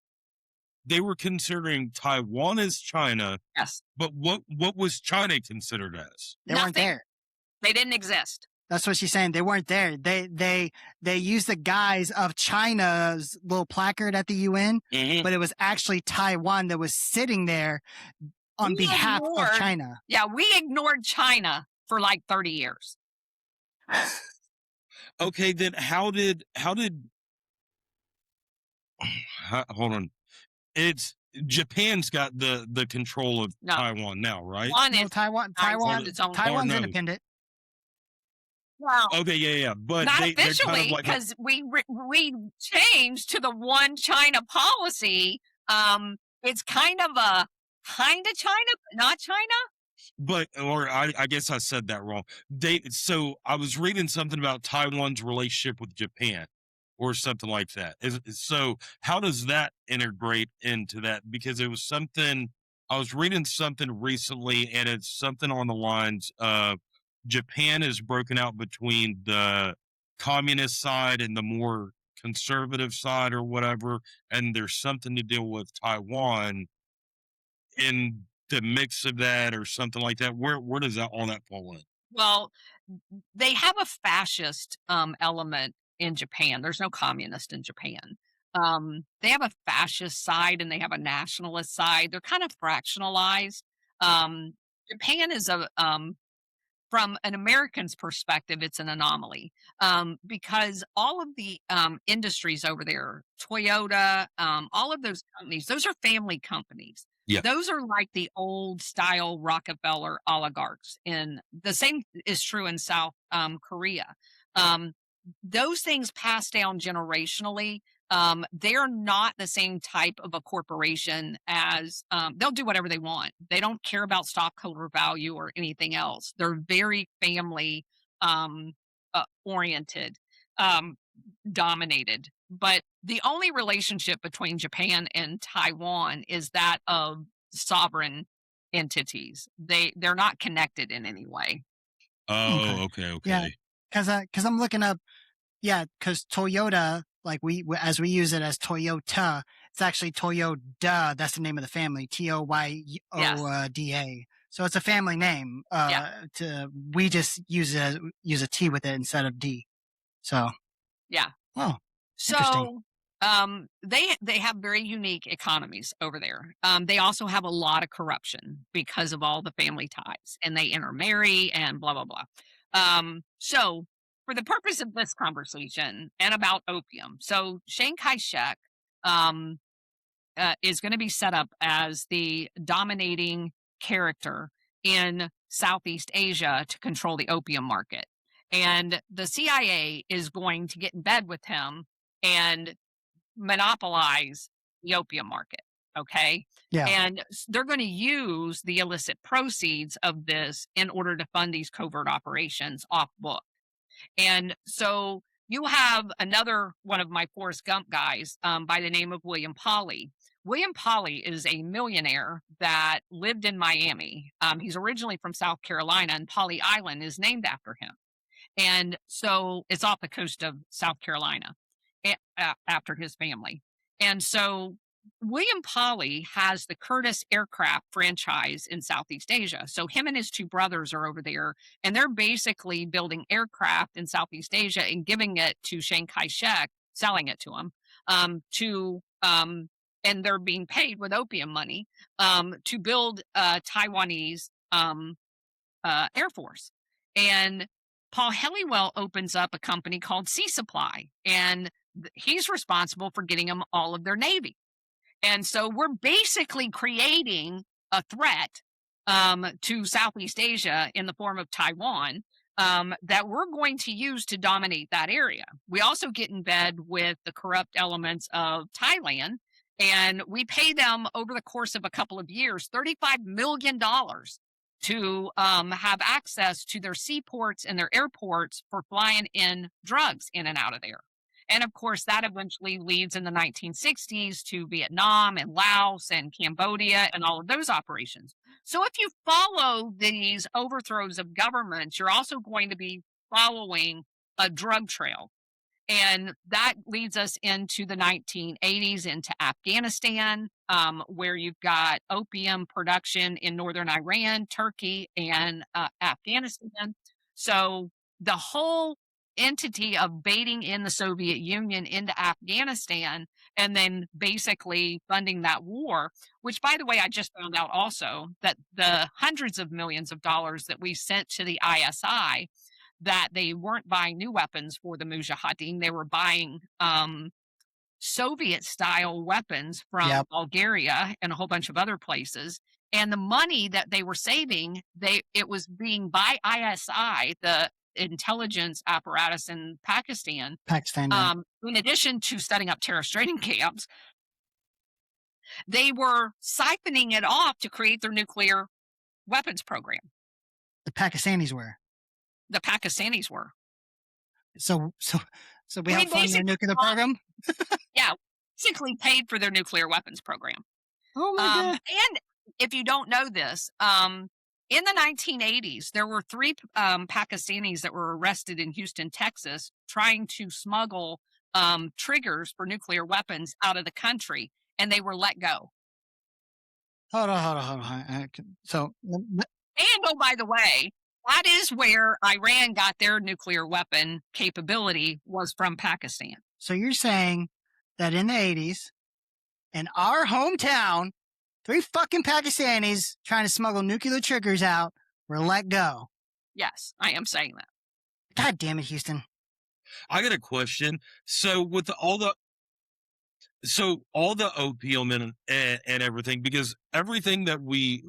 they were considering Taiwan as China. Yes. But what was China considered as? They weren't there. They didn't exist. That's what she's saying. They weren't there. They used the guise of China's little placard at the UN, but it was actually Taiwan that was sitting there on behalf of China. Yeah, we ignored China for like 30 years. Okay, then how did hold on. It's Japan's got the control of Taiwan now, right? Taiwan's independent. Well, okay, yeah, but not they're officially, because we changed to the one China policy. It's kind of China, but not China. But or I guess I said that wrong. So I was reading something about Taiwan's relationship with Japan or something like that. So how does that integrate into that? Because it was something I was reading something recently, and it's something on the lines of Japan is broken out between the communist side and the more conservative side or whatever, and there's something to deal with Taiwan in the mix of that or something like that. Where does that all that fall in? Well, they have a fascist element in Japan. There's no communist in Japan. They have a fascist side and they have a nationalist side. They're kind of fractionalized. Um, Japan is a from an American's perspective, it's an anomaly because all of the industries over there, Toyota, all of those companies, those are family companies. Yeah. Those are like the old style Rockefeller oligarchs. And the same is true in South Korea. Um, those things pass down generationally. They're not the same type of a corporation as they'll do whatever they want. They don't care about stockholder value or anything else. They're very family um, oriented, um, dominated. But the only relationship between Japan and Taiwan is that of sovereign entities. They're not connected in any way. Oh, Okay. okay, Yeah, okay. because I'm looking up. Yeah, because Toyota, like as we use it as Toyota, it's actually Toyoda. That's the name of the family, Yes. Toyoda. So it's a family name. Yeah. We just use a T with it instead of D. So, Yeah. oh, interesting. So, they have very unique economies over there. They also have a lot of corruption because of all the family ties, and they intermarry and blah blah blah. So, for the purpose of this conversation and about opium, so Chiang Kai-shek um, is going to be set up as the dominating character in Southeast Asia to control the opium market. And the CIA is going to get in bed with him and monopolize the opium market. Okay. Yeah, And they're going to use the illicit proceeds of this in order to fund these covert operations off book. And so you have another one of my Forrest Gump guys by the name of William Polly. William Polly is a millionaire that lived in Miami. He's originally from South Carolina, and Polly Island is named after him. And so it's off the coast of South Carolina after his family. And so William Polly has the Curtiss aircraft franchise in Southeast Asia. So him and his two brothers are over there, and they're basically building aircraft in Southeast Asia and giving it to Chiang Kai shek, selling it to him, and they're being paid with opium money to build Taiwanese Air Force. And Paul Helliwell opens up a company called Sea Supply, and he's responsible for getting them all of their Navy. And so we're basically creating a threat to Southeast Asia in the form of Taiwan that we're going to use to dominate that area. We also get in bed with the corrupt elements of Thailand, and we pay them over the course of a couple of years $35 million to have access to their seaports and their airports for flying in drugs in and out of there. And of course, that eventually leads in the 1960s to Vietnam and Laos and Cambodia and all of those operations. So if you follow these overthrows of governments, you're also going to be following a drug trail. And that leads us into the 1980s into Afghanistan, where you've got opium production in northern Iran, Turkey, and Afghanistan. So the whole entity of baiting in the Soviet Union into Afghanistan and then basically funding that war, which, by the way, I just found out also that the hundreds of millions of dollars that we sent to the ISI, that they weren't buying new weapons for the Mujahideen. They were buying Soviet style weapons from yep, Bulgaria and a whole bunch of other places. And the money that they were saving, it was being by ISI, the intelligence apparatus in Pakistan. Pakistan. Yeah. In addition to setting up terrorist training camps, they were siphoning it off to create their nuclear weapons program. The Pakistanis were. The Pakistanis were. So we helped fund their basically nuclear program. Yeah, basically paid for their nuclear weapons program. Oh my god! And if you don't know this, in the 1980s, there were 3 Pakistanis that were arrested in Houston, Texas, trying to smuggle triggers for nuclear weapons out of the country, and they were let go. Hold on. So, And oh, by the way, that is where Iran got their nuclear weapon capability, was from Pakistan. so you're saying that in the 80s, in our hometown, 3 fucking Pakistanis trying to smuggle nuclear triggers out were let go. Yes, I am saying that. God damn it, Houston. I got a question. So with all the opium and everything, because everything that we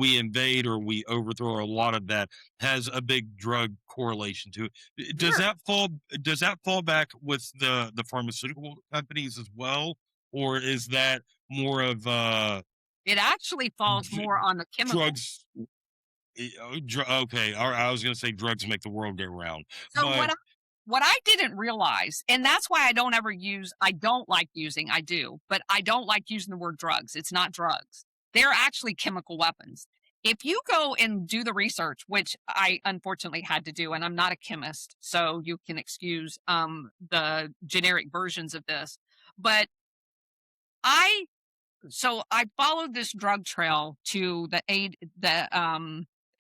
invade or we overthrow, or a lot of that has a big drug correlation to it. Does Sure. that fall back with the pharmaceutical companies as well, or is that more of It actually falls more on the chemical. drugs? Okay, I was going to say drugs make the world go round. So But what I didn't realize, and that's why I don't like using, I do, but I don't like using the word drugs. It's not drugs. They're actually chemical weapons. If you go and do the research, which I unfortunately had to do, and I'm not a chemist, so you can excuse the generic versions of this, but I followed this drug trail to the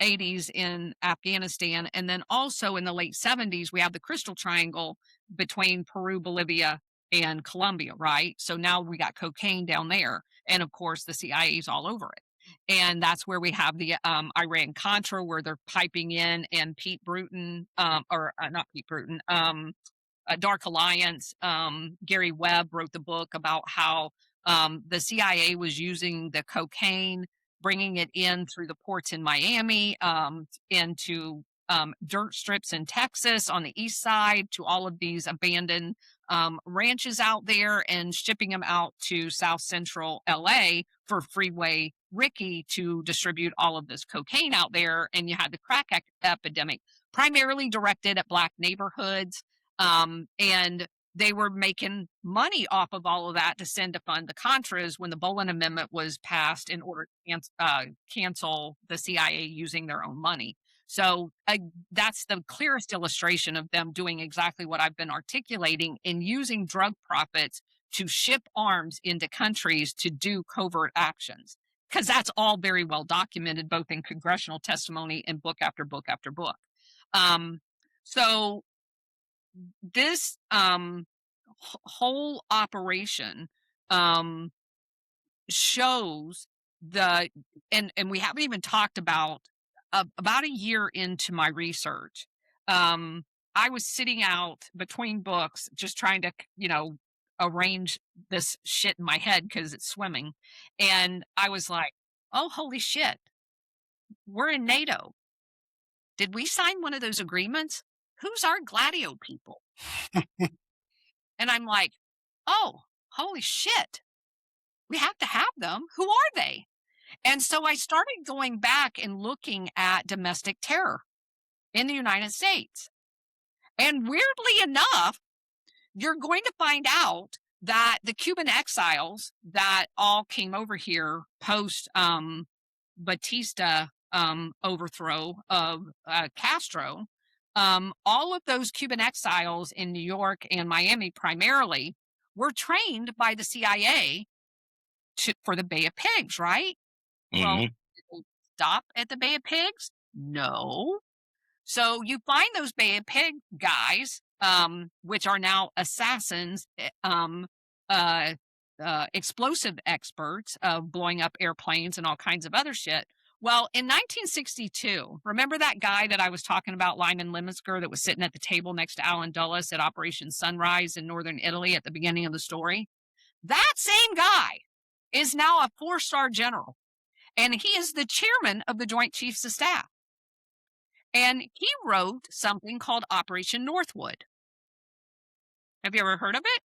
80s in Afghanistan, and then also in the late 70s we have the Crystal Triangle between Peru, Bolivia, and Colombia, right? So now we got cocaine down there, and of course the CIA's all over it. And that's where we have the Iran Contra, where they're piping in, and Pete Bruton, or not Pete Bruton, Dark Alliance. Gary Webb wrote the book about how the CIA was using the cocaine, bringing it in through the ports in Miami, into dirt strips in Texas on the east side, to all of these abandoned ranches out there, and shipping them out to South Central LA for Freeway Ricky to distribute all of this cocaine out there. And you had the crack epidemic, primarily directed at Black neighborhoods. And they were making money off of all of that to send to fund the Contras when the Bolin Amendment was passed in order to cancel the CIA using their own money. So that's the clearest illustration of them doing exactly what I've been articulating, in using drug profits to ship arms into countries to do covert actions. Because that's all very well documented, both in congressional testimony and book after book after book. So this whole operation shows and we haven't even talked about a year into my research. I was sitting out between books just trying to arrange this shit in my head because it's swimming, and I was like, oh, holy shit, we're in NATO. Did we sign one of those agreements? Who's our Gladio people? And I'm like, oh, holy shit, we have to have them. Who are they? And so I started going back and looking at domestic terror in the United States. And weirdly enough, you're going to find out that the Cuban exiles that all came over here post Batista overthrow of Castro, all of those Cuban exiles in New York and Miami primarily were trained by the CIA for the Bay of Pigs, right? Mhm. Well, did they stop at the Bay of Pigs? No. So you find those Bay of Pig guys, which are now assassins, explosive experts of blowing up airplanes and all kinds of other shit. Well, in 1962, remember that guy that I was talking about, Lyman Leminsker, that was sitting at the table next to Alan Dulles at Operation Sunrise in northern Italy at the beginning of the story? That same guy is now a 4-star general, and he is the chairman of the Joint Chiefs of Staff. And he wrote something called Operation Northwood. Have you ever heard of it?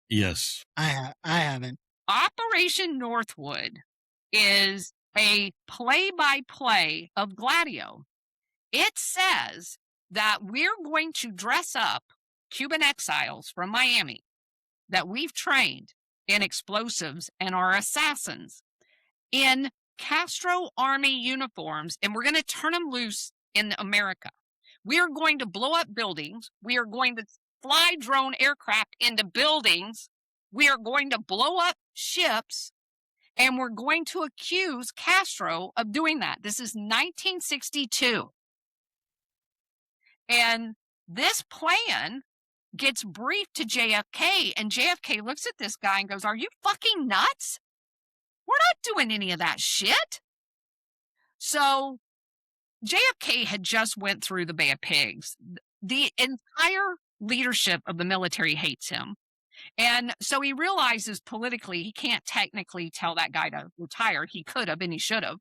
Yes. I haven't. Operation Northwood is a play-by-play of Gladio. It says that we're going to dress up Cuban exiles from Miami that we've trained in explosives and are assassins in Castro Army uniforms, and we're going to turn them loose in America. We are going to blow up buildings. We are going to fly drone aircraft into buildings. We are going to blow up ships, and we're going to accuse Castro of doing that. This is 1962. And this plan gets briefed to JFK, and JFK looks at this guy and goes, "Are you fucking nuts? We're not doing any of that shit." So JFK had just went through the Bay of Pigs. The entire leadership of the military hates him. And so he realizes politically he can't technically tell that guy to retire. He could have and he should have.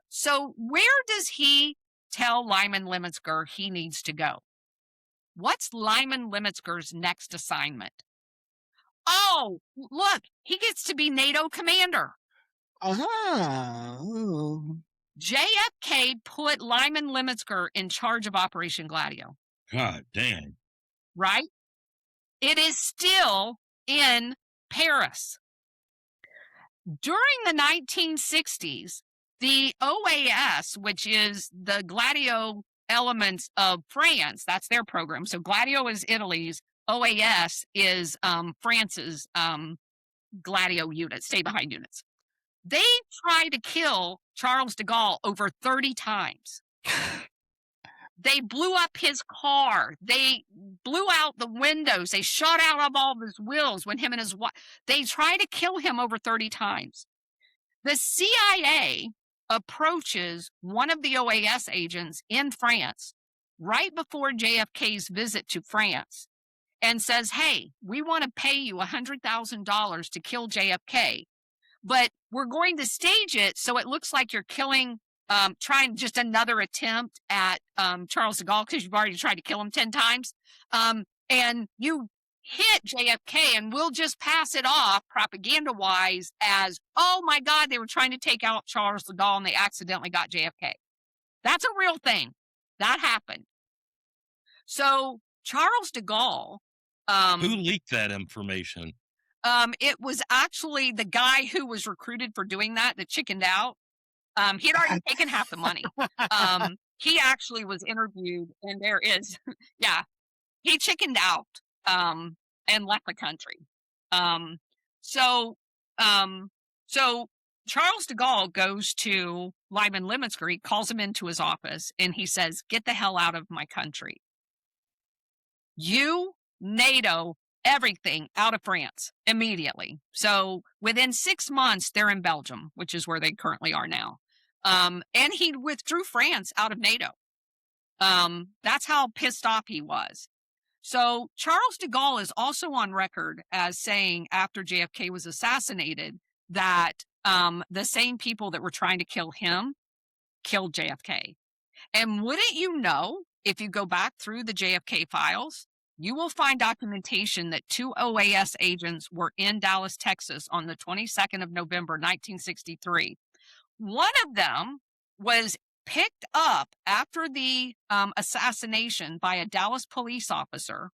So where does he tell Lyman Lemonsker he needs to go? What's Lyman Lemonsker's next assignment? Oh, look, he gets to be NATO commander. JFK put Lyman Lemonsker in charge of Operation Gladio. God damn. Right? It is still in Paris. During the 1960s, the OAS, which is the Gladio elements of France, that's their program. So Gladio is Italy's, OAS is France's Gladio units, stay behind units. They tried to kill Charles de Gaulle over 30 times. They blew up his car. They blew out the windows. They shot out of all of his wheels when him and his wife, they tried to kill him over 30 times. The CIA approaches one of the OAS agents in France right before JFK's visit to France and says, "Hey, we want to pay you $100,000 to kill JFK, but we're going to stage it so it looks like you're killing, trying just another attempt at Charles de Gaulle because you've already tried to kill him 10 times. And you hit JFK and we'll just pass it off propaganda-wise as, oh my God, they were trying to take out Charles de Gaulle and they accidentally got JFK." That's a real thing. That happened. So Charles de Gaulle... who leaked that information? It was actually the guy who was recruited for doing that chickened out. He had already taken half the money. He actually was interviewed, and there is, yeah, he chickened out and left the country. So Charles de Gaulle goes to Lyman Lemonsker. He calls him into his office, and he says, "Get the hell out of my country. You, NATO, everything out of France immediately." So within 6 months, they're in Belgium, which is where they currently are now. And he withdrew France out of NATO. That's how pissed off he was. So Charles de Gaulle is also on record as saying after JFK was assassinated that the same people that were trying to kill him killed JFK. And wouldn't you know, if you go back through the JFK files, you will find documentation that 2 OAS agents were in Dallas, Texas on the 22nd of November, 1963. One of them was picked up after the assassination by a Dallas police officer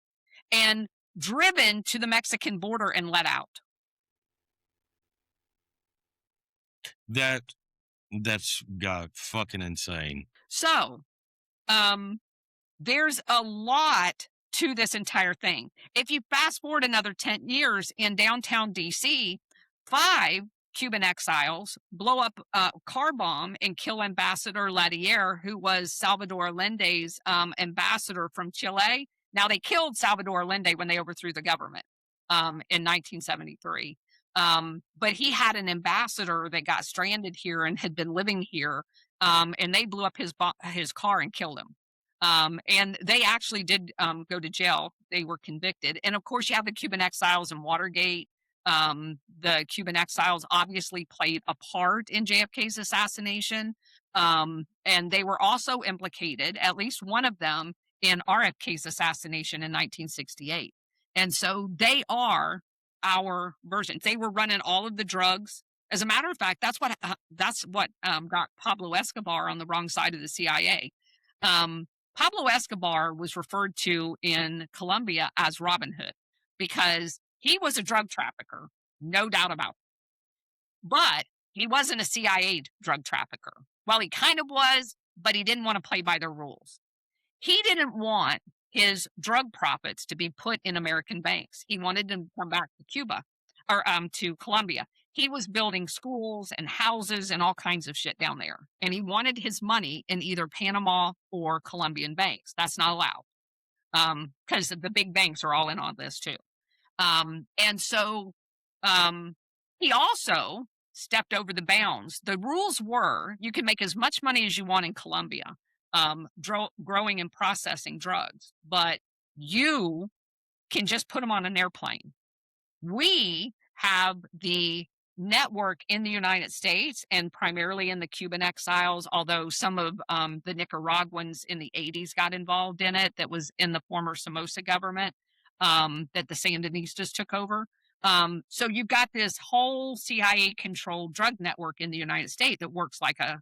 and driven to the Mexican border and let out. That's got fucking insane. So, there's a lot to this entire thing. If you fast forward another 10 years in downtown DC, 5 Cuban exiles blow up a car bomb and kill Ambassador Ladier, who was Salvador Allende's ambassador from Chile. Now, they killed Salvador Allende when they overthrew the government in 1973. But he had an ambassador that got stranded here and had been living here, and they blew up his car and killed him. And they actually did go to jail. They were convicted. And of course, you have the Cuban exiles in Watergate. The Cuban exiles obviously played a part in JFK's assassination. And they were also implicated, at least one of them, in RFK's assassination in 1968. And so they are our versions. They were running all of the drugs As a matter of fact, that's what got Pablo Escobar on the wrong side of the CIA. Pablo Escobar was referred to in Colombia as Robin Hood because he was a drug trafficker, no doubt about it. But he wasn't a CIA drug trafficker. Well, he kind of was, but he didn't want to play by their rules. He didn't want his drug profits to be put in American banks. He wanted them to come back to Cuba or to Colombia. He was building schools and houses and all kinds of shit down there. And he wanted his money in either Panama or Colombian banks. That's not allowed because the big banks are all in on this too. And so he also stepped over the bounds. The rules were you can make as much money as you want in Colombia, growing and processing drugs, but you can just put them on an airplane. We have the network in the United States and primarily in the Cuban exiles, although some of the Nicaraguans in the 80s got involved in it, that was in the former Somoza government that the Sandinistas took over. So you've got this whole CIA-controlled drug network in the United States that works like a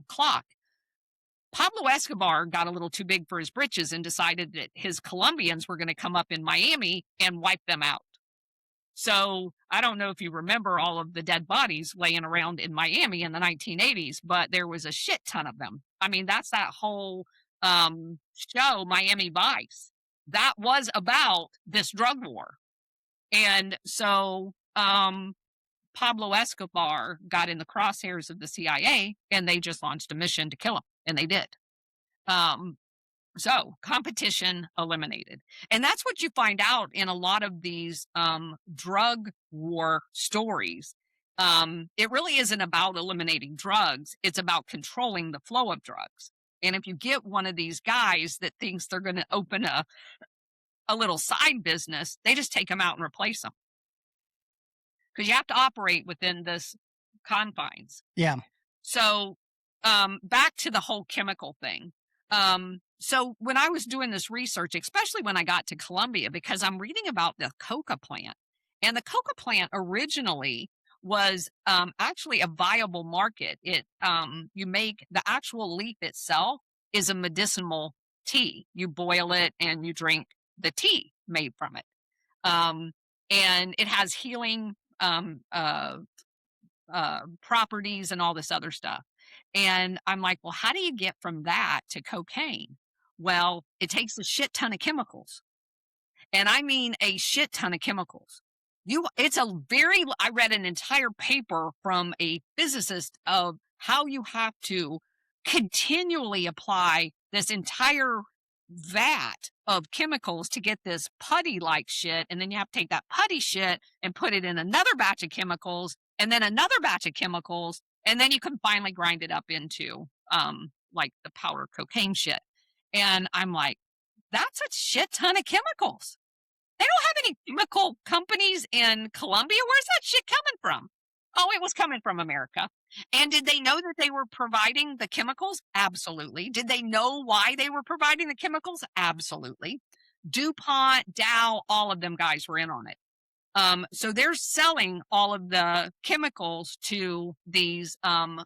clock. Pablo Escobar got a little too big for his britches and decided that his Colombians were going to come up in Miami and wipe them out. So I don't know if you remember all of the dead bodies laying around in Miami in the 1980s, but there was a shit ton of them. I mean, that's that whole show, Miami Vice. That was about this drug war. And so Pablo Escobar got in the crosshairs of the CIA and they just launched a mission to kill him. And they did. So competition eliminated. And that's what you find out in a lot of these drug war stories. It really isn't about eliminating drugs. It's about controlling the flow of drugs. And if you get one of these guys that thinks they're going to open a little side business, they just take them out and replace them. Because you have to operate within this confines. Yeah. So back to the whole chemical thing. So when I was doing this research, especially when I got to Colombia, because I'm reading about the coca plant, and the coca plant originally was actually a viable market. It you make the actual leaf itself is a medicinal tea. You boil it and you drink the tea made from it, and it has healing properties and all this other stuff. And I'm like, well, how do you get from that to cocaine? Well, it takes a shit ton of chemicals. And I mean a shit ton of chemicals. I read an entire paper from a physicist of how you have to continually apply this entire vat of chemicals to get this putty-like shit. And then you have to take that putty shit and put it in another batch of chemicals and then another batch of chemicals. And then you can finally grind it up into like the powder cocaine shit. And I'm like, that's a shit ton of chemicals. They don't have any chemical companies in Colombia. Where's that shit coming from? Oh, it was coming from America. And did they know that they were providing the chemicals? Absolutely. Did they know why they were providing the chemicals? Absolutely. DuPont, Dow, all of them guys were in on it. So they're selling all of the chemicals to these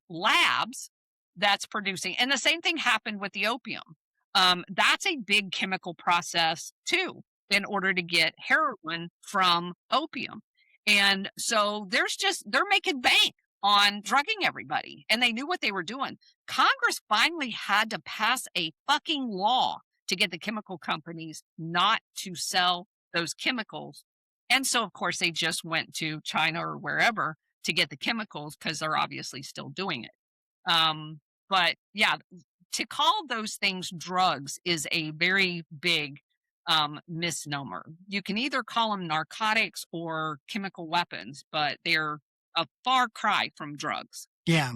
labs that's producing. And the same thing happened with the opium. That's a big chemical process too, in order to get heroin from opium. And so they're making bank on drugging everybody. And they knew what they were doing. Congress finally had to pass a fucking law to get the chemical companies not to sell those chemicals. And so, of course, they just went to China or wherever to get the chemicals because they're obviously still doing it. But yeah, to call those things drugs is a very big misnomer. You can either call them narcotics or chemical weapons, but they're a far cry from drugs. Yeah.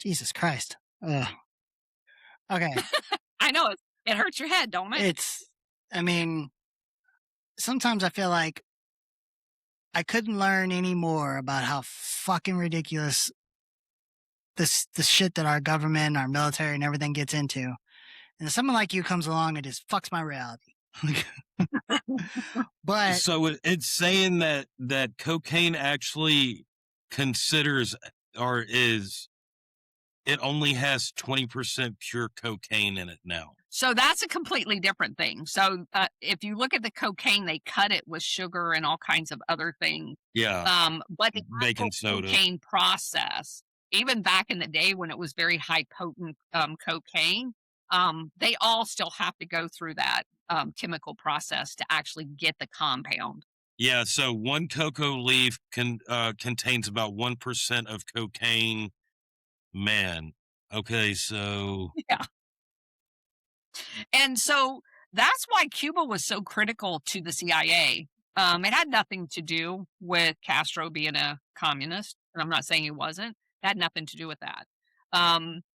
Jesus Christ. Ugh. Okay. I know it hurts your head, don't it? I mean, sometimes I feel like I couldn't learn any more about how fucking ridiculous the shit that our government, our military, and everything gets into. And someone like you comes along and just fucks my reality. But so it's saying that cocaine actually considers or is it only has 20% pure cocaine in it now. So that's a completely different thing. So if you look at the cocaine, they cut it with sugar and all kinds of other things. Yeah, But the actual baking soda. cocaine process, even back in the day when it was very high potent cocaine, they all still have to go through that chemical process to actually get the compound. Yeah, so one cocoa leaf contains about 1% of cocaine. Man, okay, so Yeah. And so that's why Cuba was so critical to the CIA. It had nothing to do with Castro being a communist, and I'm not saying he wasn't. It had nothing to do with that.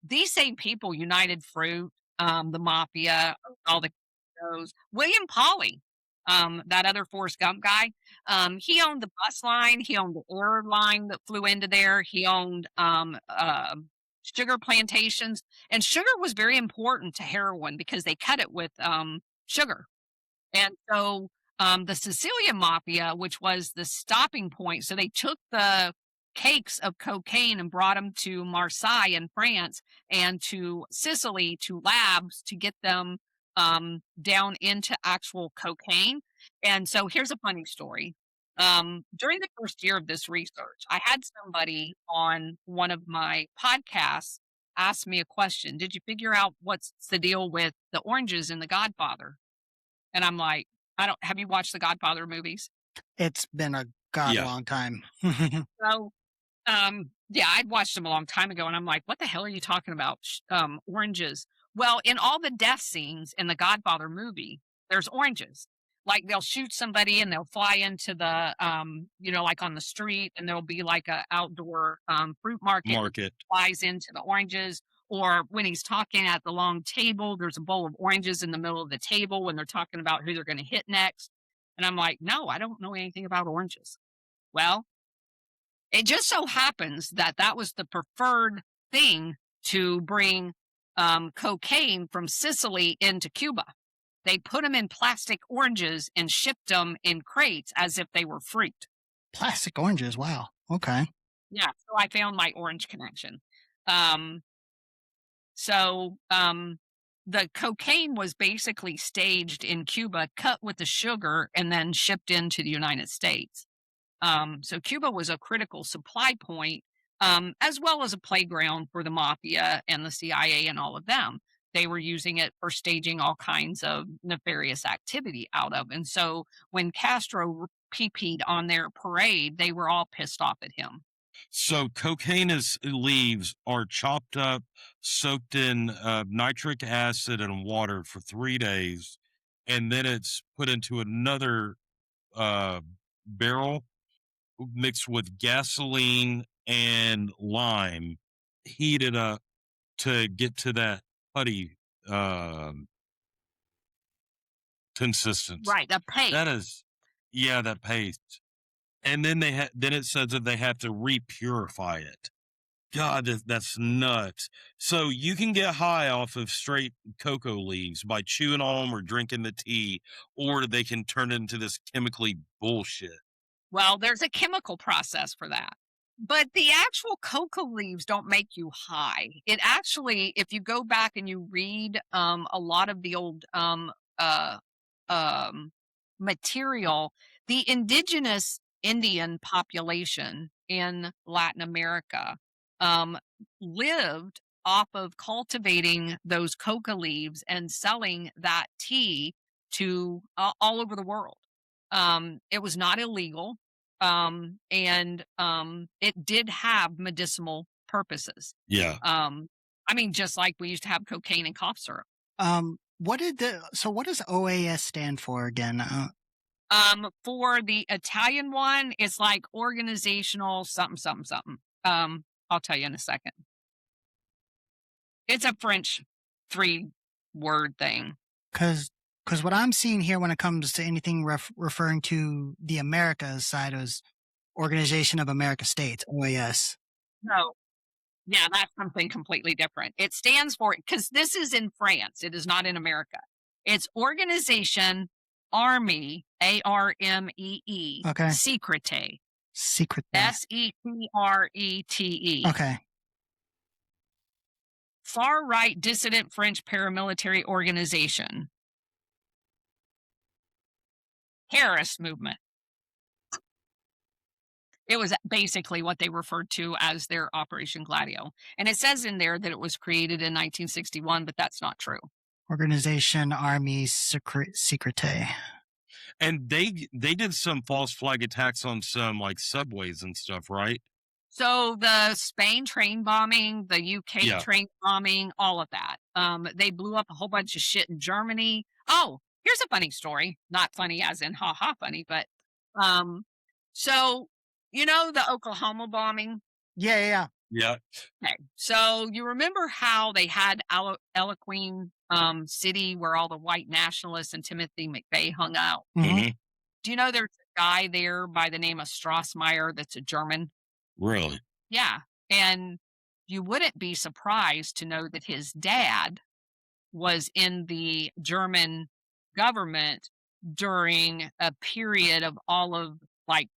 These same people, United Fruit, the mafia, all the those William Polly, that other Forrest Gump guy, he owned the bus line, he owned the airline that flew into there, he owned sugar plantations, and sugar was very important to heroin because they cut it with sugar. And so the Sicilian mafia, which was the stopping point, so they took the cakes of cocaine and brought them to Marseille in France and to Sicily to labs to get them down into actual cocaine. And so here's a funny story. During the first year of this research, I had somebody on one of my podcasts ask me a question. Did you figure out what's the deal with the oranges in The Godfather? And I'm like, I don't, have you watched the Godfather movies? It's been a god Yeah. long time. So, yeah, I'd watched them a long time ago, and I'm like, what the hell are you talking about? Oranges. Well, in all the death scenes in the Godfather movie, there's oranges. Like they'll shoot somebody and they'll fly into the, like on the street, and there'll be like a outdoor fruit market flies into the oranges. Or when he's talking at the long table, there's a bowl of oranges in the middle of the table when they're talking about who they're going to hit next. And I'm like, no, I don't know anything about oranges. Well, it just so happens that that was the preferred thing to bring cocaine from Sicily into Cuba. They put them in plastic oranges and shipped them in crates as if they were fruit. Plastic oranges. Wow. Okay. Yeah, so I found my orange connection. The cocaine was basically staged in Cuba, cut with the sugar, and then shipped into the United States. So Cuba was a critical supply point, as well as a playground for the mafia and the CIA and all of them. They were using it for staging all kinds of nefarious activity out of. And so when Castro peed on their parade, they were all pissed off at him. So cocaine leaves are chopped up, soaked in nitric acid and water for 3 days, and then it's put into another barrel mixed with gasoline and lime, heated up to get to that putty consistency. Right, the paste. That is, yeah, that paste. And then then it says that they have to repurify it. God, that's nuts. So you can get high off of straight cocoa leaves by chewing on them or drinking the tea, or they can turn into this chemically bullshit. Well, there's a chemical process for that. But the actual cocoa leaves don't make you high. It actually, if you go back and you read a lot of the old material, the indigenous Indian population in Latin America lived off of cultivating those coca leaves and selling that tea to all over the world. It was not illegal, and it did have medicinal purposes. Yeah. I mean, just like we used to have cocaine and cough syrup. What does OAS stand for again? For the Italian one, it's like organizational something, something, something. I'll tell you in a second. It's a French 3-word thing. Because what I'm seeing here when it comes to anything referring to the Americas side is Organization of America States, OAS. No. Yeah, that's something completely different. It stands for, because this is in France, it is not in America. It's Organization Army, ARMEE, Okay. Secrete. Secret. Secrete. Okay. Far-right dissident French paramilitary organization. Terrorist movement. It was basically what they referred to as their Operation Gladio. And it says in there that it was created in 1961, but that's not true. Organization Armies Secrete. And they did some false flag attacks on some like subways and stuff, right? So the Spain train bombing, the UK train bombing, all of that. They blew up a whole bunch of shit in Germany. Oh, here's a funny story. Not funny as in ha funny, but so you know the Oklahoma bombing? Yeah. Okay. So you remember how they had Eloquine City where all the white nationalists and Timothy McVeigh hung out? Mm-hmm. Do you know there's a guy there by the name of Strassmeyer that's a German? Really? Yeah. And you wouldn't be surprised to know that his dad was in the German government during a period of all of like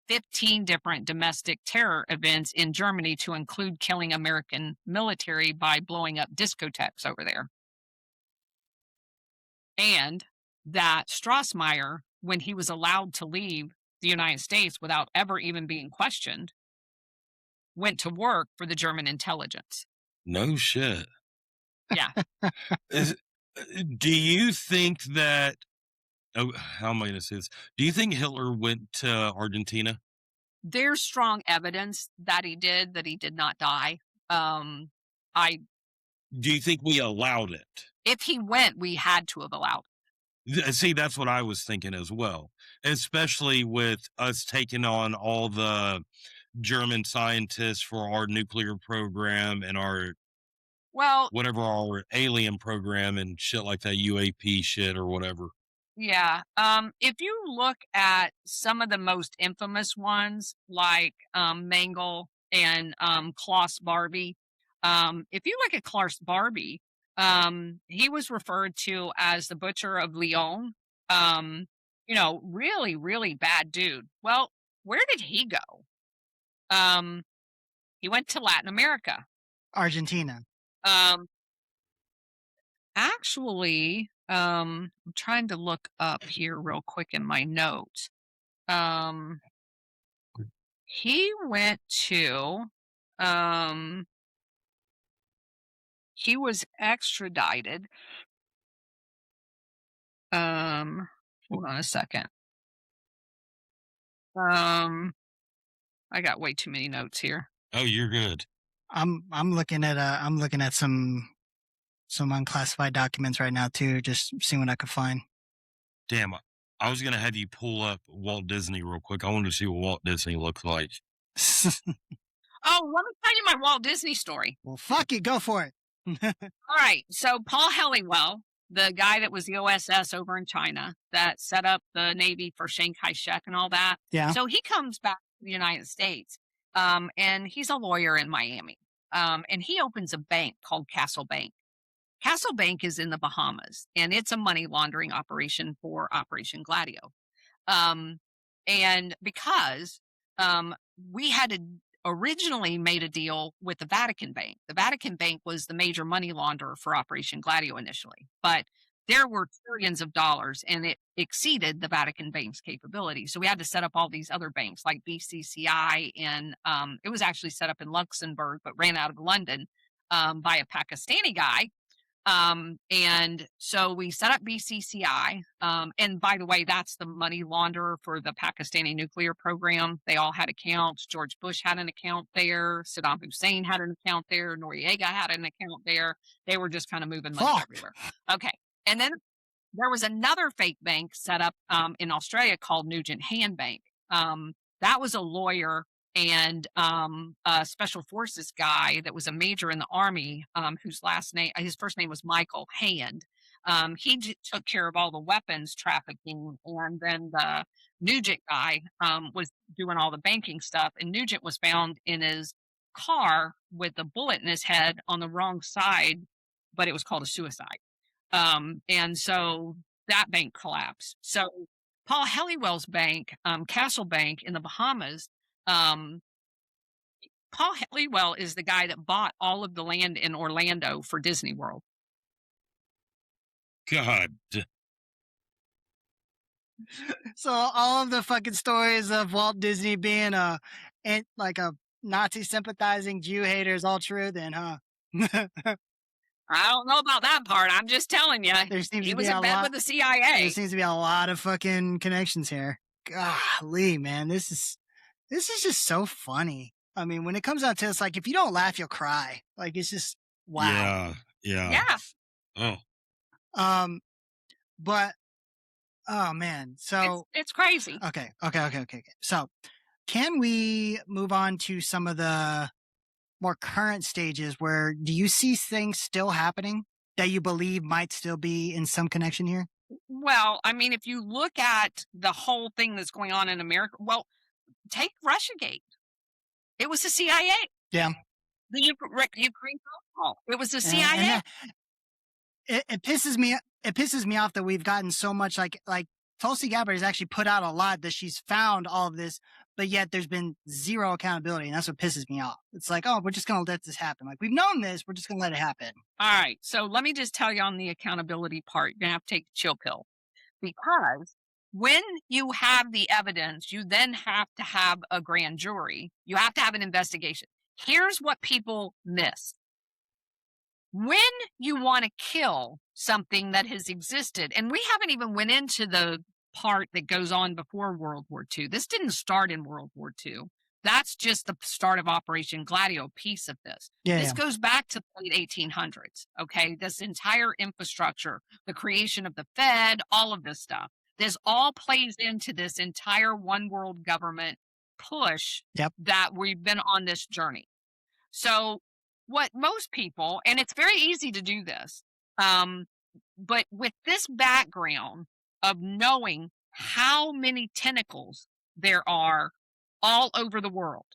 15 different domestic terror events in Germany, to include killing American military by blowing up discotheques over there. And that Strassmeyer, when he was allowed to leave the United States without ever even being questioned, went to work for the German intelligence. No shit. Yeah. Do you think that, how am I going to say this? Do you think Hitler went to Argentina? There's strong evidence that he did not die. Do you think we allowed it? If he went, we had to have allowed it. See, that's what I was thinking as well, especially with us taking on all the German scientists for our nuclear program and our whatever our alien program and shit like that, UAP shit or whatever. Yeah. If you look at some of the most infamous ones like Mengele and Klaus Barbie, if you look at Klaus Barbie, he was referred to as the Butcher of Lyon. Really, really bad dude. Well, where did he go? He went to Latin America. Argentina. Actually, I'm trying to look up here real quick in my notes. He went to, he was extradited. Hold on a second. I got way too many notes here. Oh, you're good. I'm looking at some unclassified documents right now too, just seeing what I could find. Damn, I was gonna have you pull up Walt Disney real quick. I wanted to see what Walt Disney looks like. Oh, let me tell you my Walt Disney story. Well, fuck it, go for it. All right, so Paul Helliwell, the guy that was the OSS over in China that set up the Navy for Chiang Kai-shek and all that. Yeah. So he comes back to the United States, and he's a lawyer in Miami, and he opens a bank called Castle Bank. Castle Bank is in the Bahamas, and it's a money laundering operation for Operation Gladio. And because we had originally made a deal with the Vatican Bank. The Vatican Bank was the major money launderer for Operation Gladio initially, but there were trillions of dollars and it exceeded the Vatican Bank's capability. So we had to set up all these other banks like BCCI, and it was actually set up in Luxembourg, but ran out of London by a Pakistani guy. And so we set up BCCI. And by the way, that's the money launderer for the Pakistani nuclear program. They all had accounts. George Bush had an account there. Saddam Hussein had an account there. Noriega had an account there. They were just kind of moving money everywhere. Okay. And then there was another fake bank set up in Australia called Nugent Hand Bank. That was a lawyer and a special forces guy that was a major in the Army, whose his first name was Michael Hand. He took care of all the weapons trafficking, and then the Nugent guy was doing all the banking stuff. And Nugent was found in his car with a bullet in his head on the wrong side, but it was called a suicide. And so that bank collapsed. So Paul Helliwell's bank, Castle Bank in the Bahamas. Um, Paul Helliwell is the guy that bought all of the land in Orlando for Disney World. God. So all of the fucking stories of Walt Disney being like a Nazi sympathizing Jew hater is all true then, huh? I don't know about that part. I'm just telling you, There seems he to was be in a bed lot. with the There CIA. seems to be a lot of fucking connections here. Golly, man, this is just so funny. I mean, when it comes out to it, it's like if you don't laugh, you'll cry. Like it's just wow. Yeah. Yeah, Oh, But oh man, so it's crazy. okay. So can we move on to some of the more current stages where do you see things still happening that you believe might still be in some connection here? Well, I mean, if you look at the whole thing that's going on in America, well, take Russiagate. It was the CIA. Yeah. The Ukraine protocol. It was the And CIA. it pisses me. It pisses me off that we've gotten so much like Tulsi Gabbard has actually put out a lot that she's found all of this, but yet there's been zero accountability, and that's what pisses me off. It's like, oh, we're just gonna let this happen. Like we've known this, we're just gonna let it happen. All right. So let me just tell you on the accountability part, you're gonna have to take a chill pill. Because when you have the evidence, you then have to have a grand jury. You have to have an investigation. Here's what people miss. When you want to kill something that has existed, and we haven't even went into the part that goes on before World War II. This didn't start in World War II. That's just the start of Operation Gladio piece of this. Yeah, This yeah. goes back to the late 1800s. Okay. This entire infrastructure, the creation of the Fed, all of this stuff. This all plays into this entire one world government push Yep. that we've been on this journey. So what most people, and it's very easy to do this, but with this background of knowing how many tentacles there are all over the world,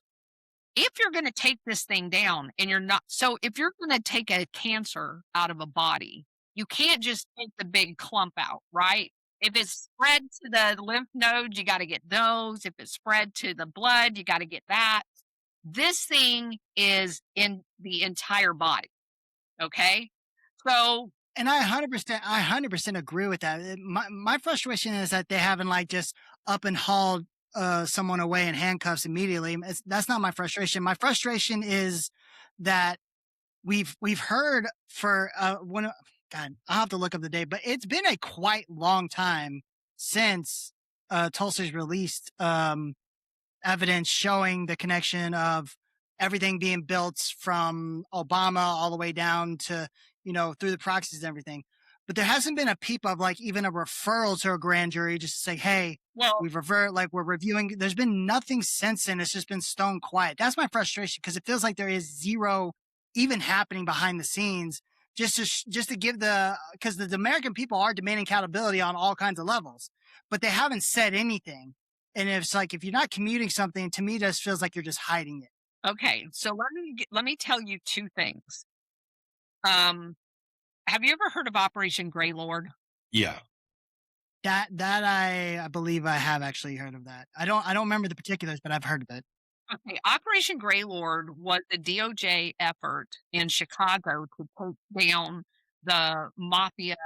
if you're going to take this thing down and you're not, so if you're going to take a cancer out of a body, you can't just take the big clump out, right? If it's spread to the lymph nodes, you got to get those. If it's spread to the blood, you got to get that. This thing is in the entire body. Okay. So, And I 100% agree with that. My frustration is that they haven't like just up and hauled someone away in handcuffs immediately. That's not my frustration. My frustration is that we've heard for God, I'll have to look up the date, but it's been a quite long time since Tulsi's released evidence showing the connection of everything being built from Obama all the way down to, through the proxies and everything. But there hasn't been a peep of like even a referral to a grand jury just to say, hey, well, we're reviewing. There's been nothing since then. It's just been stone quiet. That's my frustration because it feels like there is zero even happening behind the scenes just to give because the American people are demanding accountability on all kinds of levels, but they haven't said anything. And it's like, if you're not commuting something, to me, this feels like you're just hiding it. okay. So let me tell you two things. Have you ever heard of Operation Grey Lord? yeah. That I believe I have actually heard of that. I don't remember the particulars, but I've heard of it. Okay, Operation Grey Lord was a DOJ effort in Chicago to take down the mafia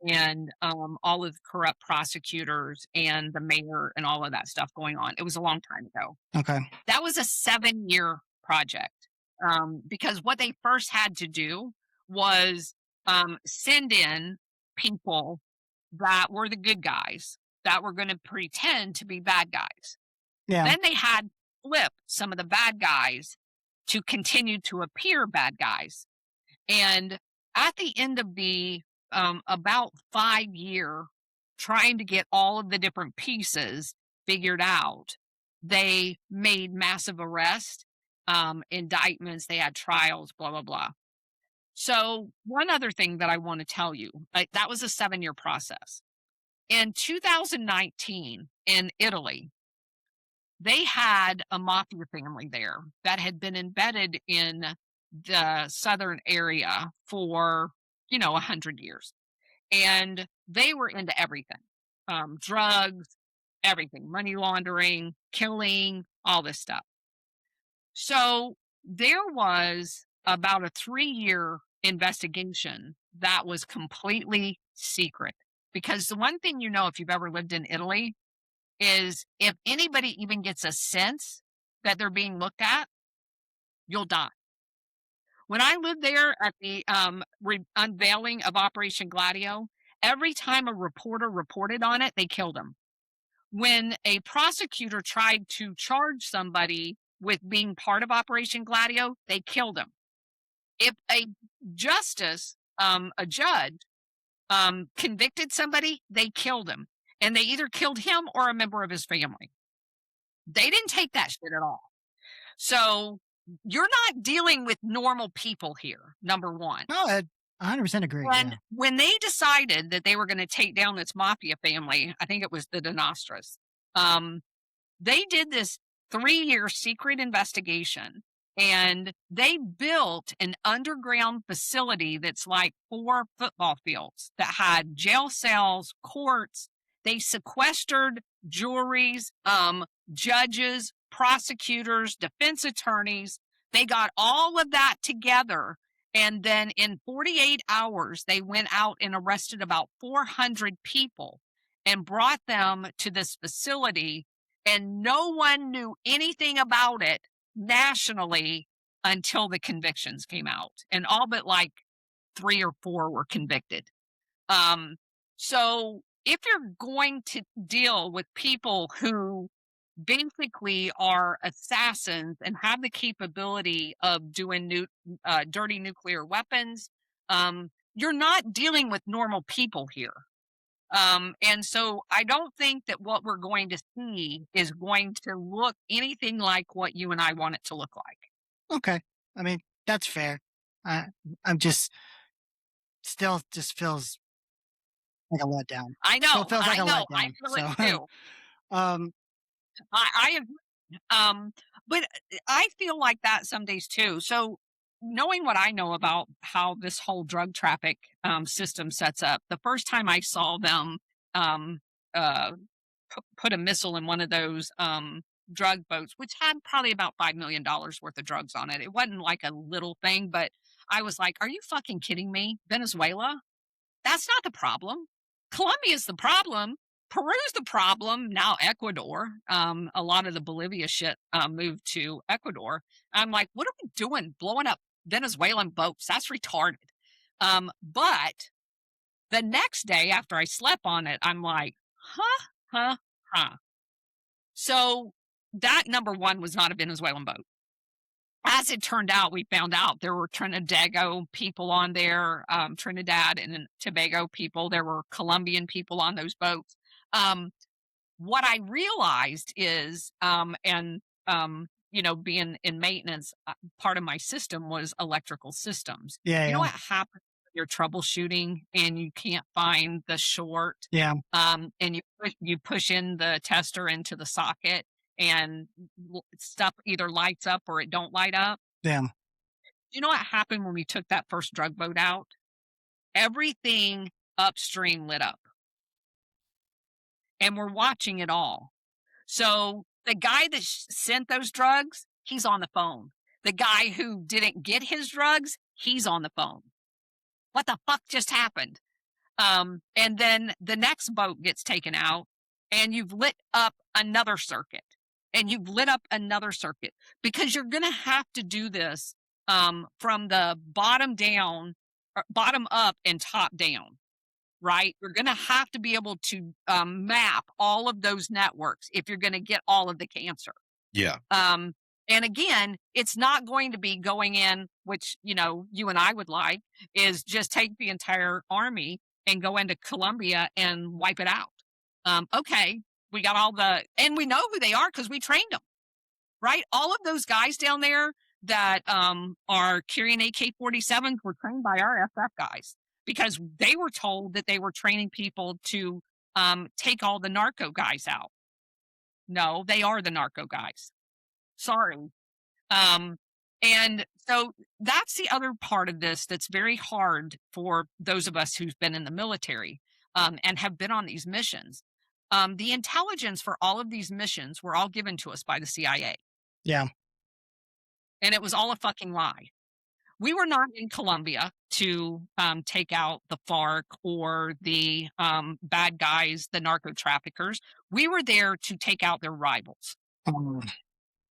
and all of the corrupt prosecutors and the mayor and all of that stuff going on. It was a long time ago. Okay. That was a 7-year project because what they first had to do was send in people that were the good guys that were going to pretend to be bad guys. Yeah. Then they had flip some of the bad guys to continue to appear bad guys. And at the end of the about 5-year trying to get all of the different pieces figured out, they made massive arrests, indictments, they had trials, blah, blah, blah. So one other thing that I want to tell you, that was a 7-year process. In 2019 in Italy, they had a mafia family there that had been embedded in the southern area for 100 years, and they were into everything, drugs, everything, money laundering, killing, all this stuff. So there was about a 3-year investigation that was completely secret. Because the one thing you know, if you've ever lived in Italy, is if anybody even gets a sense that they're being looked at, you'll die. When I lived there at the unveiling of Operation Gladio, every time a reporter reported on it, they killed him. When a prosecutor tried to charge somebody with being part of Operation Gladio, they killed him. If a judge, convicted somebody, they killed him. And they either killed him or a member of his family. They didn't take that shit at all. So you're not dealing with normal people here, number one. No, I 100% agree. And Yeah. when they decided that they were going to take down this mafia family, I think it was the Dinastras, they did this 3-year secret investigation, and they built an underground facility that's like 4 football fields that had jail cells, courts. They sequestered juries, judges, prosecutors, defense attorneys. They got all of that together. And then in 48 hours, they went out and arrested about 400 people and brought them to this facility. And no one knew anything about it nationally until the convictions came out. And all but like 3 or 4 were convicted. So if you're going to deal with people who basically are assassins and have the capability of doing dirty nuclear weapons, you're not dealing with normal people here. And so I don't think that what we're going to see is going to look anything like what you and I want it to look like. Okay. I mean, that's fair. I'm just still just feels like a letdown. I know, Still feels like I a know, I letdown. feel it So, too. I agree. But I feel like that some days too. So knowing what I know about how this whole drug traffic system sets up, the first time I saw them um, uh, put a missile in one of those drug boats, which had probably about $5 million worth of drugs on it. It wasn't like a little thing, but I was like, "Are you fucking kidding me? Venezuela? That's not the problem. Colombia's the problem. Peru's the problem. Now Ecuador. A lot of the Bolivia shit moved to Ecuador. I'm like, what are we doing? Blowing up Venezuelan boats? That's retarded. But the next day after I slept on it, I'm like, huh. So that number one was not a Venezuelan boat. As it turned out, we found out there were Trinidad people on there, Trinidad and Tobago people. There were Colombian people on those boats. What I realized is, being in maintenance, part of my system was electrical systems. yeah, You know yeah, what happens when you're troubleshooting and you can't find the short, yeah. and you push in the tester into the socket, and stuff either lights up or it don't light up. Damn. You know what happened when we took that first drug boat out? Everything upstream lit up, and we're watching it all. So the guy that sent those drugs, he's on the phone. The guy who didn't get his drugs, he's on the phone. What the fuck just happened? And then the next boat gets taken out, and you've lit up another circuit, and you've lit up another circuit, because you're going to have to do this from the bottom down, or bottom up and top down, right? You're going to have to be able to map all of those networks if you're going to get all of the cancer. Yeah. And again, it's not going to be going in, which, you and I would like, is just take the entire army and go into Colombia and wipe it out. Okay, we got and we know who they are because we trained them, right? All of those guys down there that are carrying AK-47s were trained by our SF guys, because they were told that they were training people to take all the narco guys out. No, they are the narco guys. Sorry. And so that's the other part of this that's very hard for those of us who've been in the military and have been on these missions. The intelligence for all of these missions were all given to us by the CIA, Yeah. and it was all a fucking lie. We were not in Colombia to take out the FARC or the bad guys, the narco traffickers. We were there to take out their rivals. Um,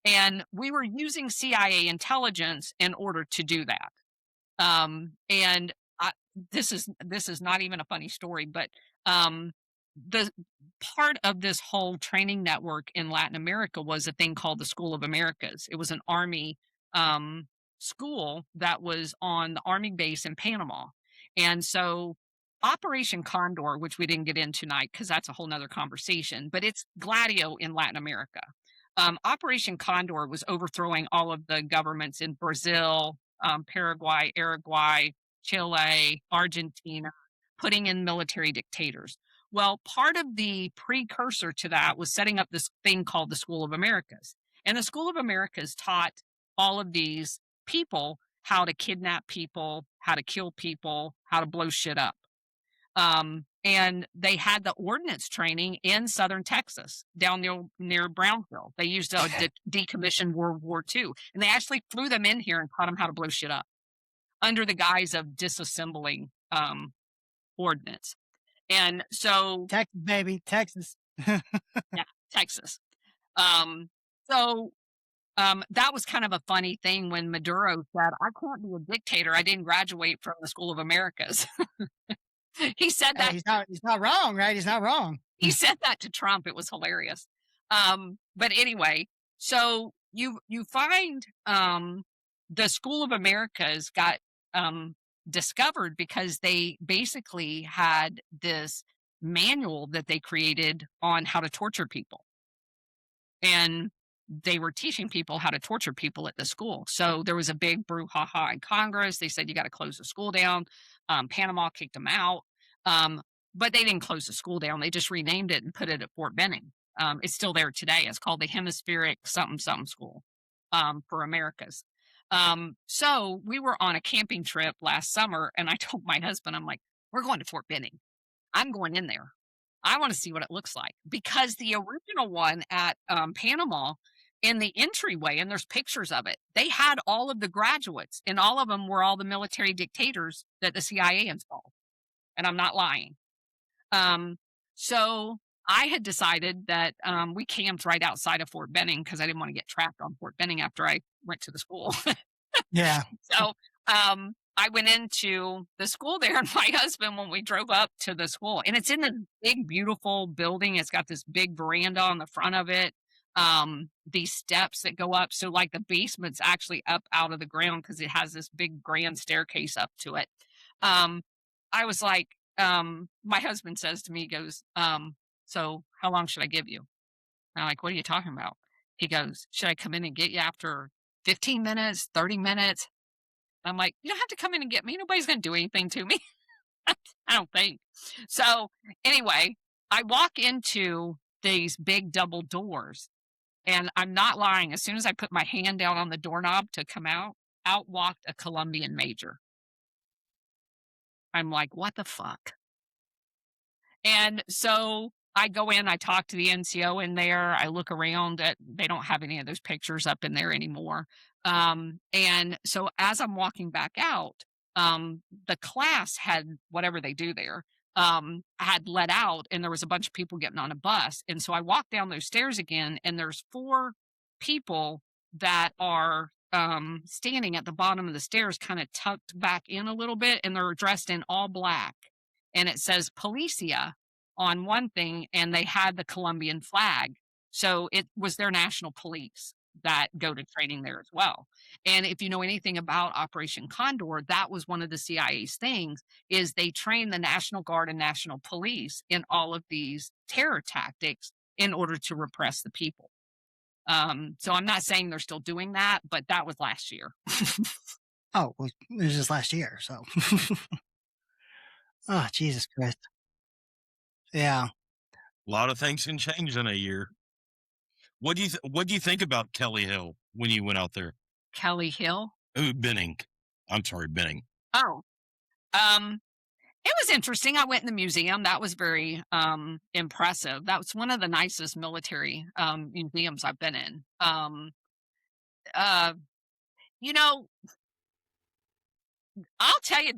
And we were using CIA intelligence in order to do that. And this is not even a funny story, but um, the part of this whole training network in Latin America was a thing called the School of Americas. It was an army um, school that was on the army base in Panama, and so Operation Condor, which we didn't get in tonight because that's a whole nother conversation, but it's Gladio in Latin America. Operation Condor was overthrowing all of the governments in Brazil, Paraguay, Uruguay, Chile, Argentina, putting in military dictators. Well, part of the precursor to that was setting up this thing called the School of Americas. And the School of Americas taught all of these people how to kidnap people, how to kill people, how to blow shit up. And they had the ordnance training in southern Texas, down near Brownsville. They used a decommissioned World War II, and they actually flew them in here and taught them how to blow shit up under the guise of disassembling ordnance. And so, Texas, baby, Texas. yeah, Texas. Um, so that was kind of a funny thing when Maduro said, "I can't be a dictator. I didn't graduate from the School of Americas." He said Hey, that he's not wrong, right? He's not wrong. he said that to Trump. It was hilarious. But anyway, so you find the School of Americas got discovered because they basically had this manual that they created on how to torture people, and they were teaching people how to torture people at the school. So there was a big brouhaha in Congress. They said you got to close the school down. Panama kicked them out. Um, but they didn't close the school down. They just renamed it and put it at Fort Benning. It's still there today. It's called the Hemispheric something something School for Americas. So we were on a camping trip last summer, and I told my husband, I'm like, we're going to Fort Benning. I'm going in there. I want to see what it looks like, because the original one at Panama, in the entryway, and there's pictures of it, they had all of the graduates, and all of them were all the military dictators that the CIA installed. And I'm not lying. So I had decided that we camped right outside of Fort Benning because I didn't want to get trapped on Fort Benning after I went to the school. Yeah. So I went into the school there, and my husband, when we drove up to the school, and it's in a big, beautiful building. It's got this big veranda on the front of it. These steps that go up. So like the basement's actually up out of the ground because it has this big grand staircase up to it. I was like, my husband says to me, he goes, so how long should I give you? And I'm like, what are you talking about? He goes, should I come in and get you after 15 minutes, 30 minutes? I'm like, you don't have to come in and get me. Nobody's going to do anything to me. I don't think. So anyway, I walk into these big double doors, and I'm not lying. As soon as I put my hand down on the doorknob to come out walked a Colombian major. I'm like, what the fuck? And so I go in, I talk to the NCO in there. I look around at, they don't have any of those pictures up in there anymore. And so as I'm walking back out, the class had whatever they do there, had let out, and there was a bunch of people getting on a bus. And so I walk down those stairs again, and there's 4 people that are standing at the bottom of the stairs, kind of tucked back in a little bit, and they're dressed in all black. And it says Policia on one thing, and they had the Colombian flag. So it was their national police that go to training there as well. And if you know anything about Operation Condor, that was one of the CIA's things, is they train the National Guard and National Police in all of these terror tactics in order to repress the people. So I'm not saying they're still doing that, but that was last year. Oh, well, it was just last year. So, oh, Jesus Christ. Yeah. A lot of things can change in a year. What do you think about Kelly Hill when you went out there? Kelly Hill. Benning. I'm sorry, Benning. Oh, um, It was interesting. I went in the museum. That was very impressive. That was one of the nicest military museums I've been in. Uh, you know, I'll tell you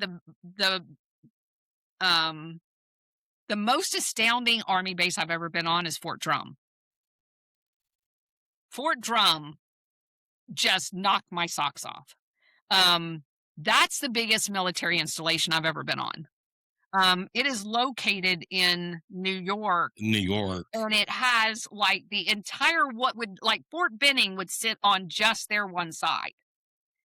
um, the most astounding Army base I've ever been on is Fort Drum. Fort Drum just knocked my socks off. That's the biggest military installation I've ever been on. It is located in New York, New York. and it has like the entire what would like Fort Benning would sit on just their one side.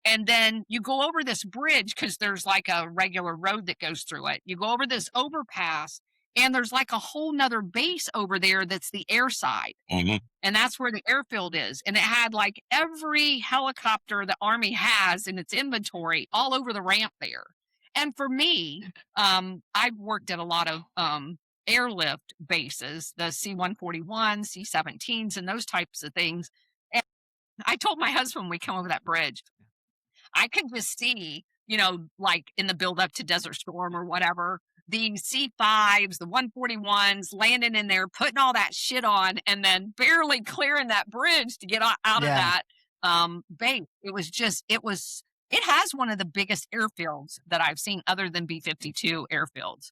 And then you go over this bridge because there's like a regular road that goes through it. You go over this overpass, and there's like a whole nother base over there that's the air side. Mhm. And that's where the airfield is. And it had like every helicopter the Army has in its inventory all over the ramp there. And for me, I've worked at a lot of airlift bases, the C-141, C-17s, and those types of things. And I told my husband when we come over that bridge, I could just see, like in the build up to Desert Storm or whatever, the C5s, the 141s landing in there, putting all that shit on, and then barely clearing that bridge to get out of Yeah. that base. It has one of the biggest airfields that I've seen other than B-52 airfields.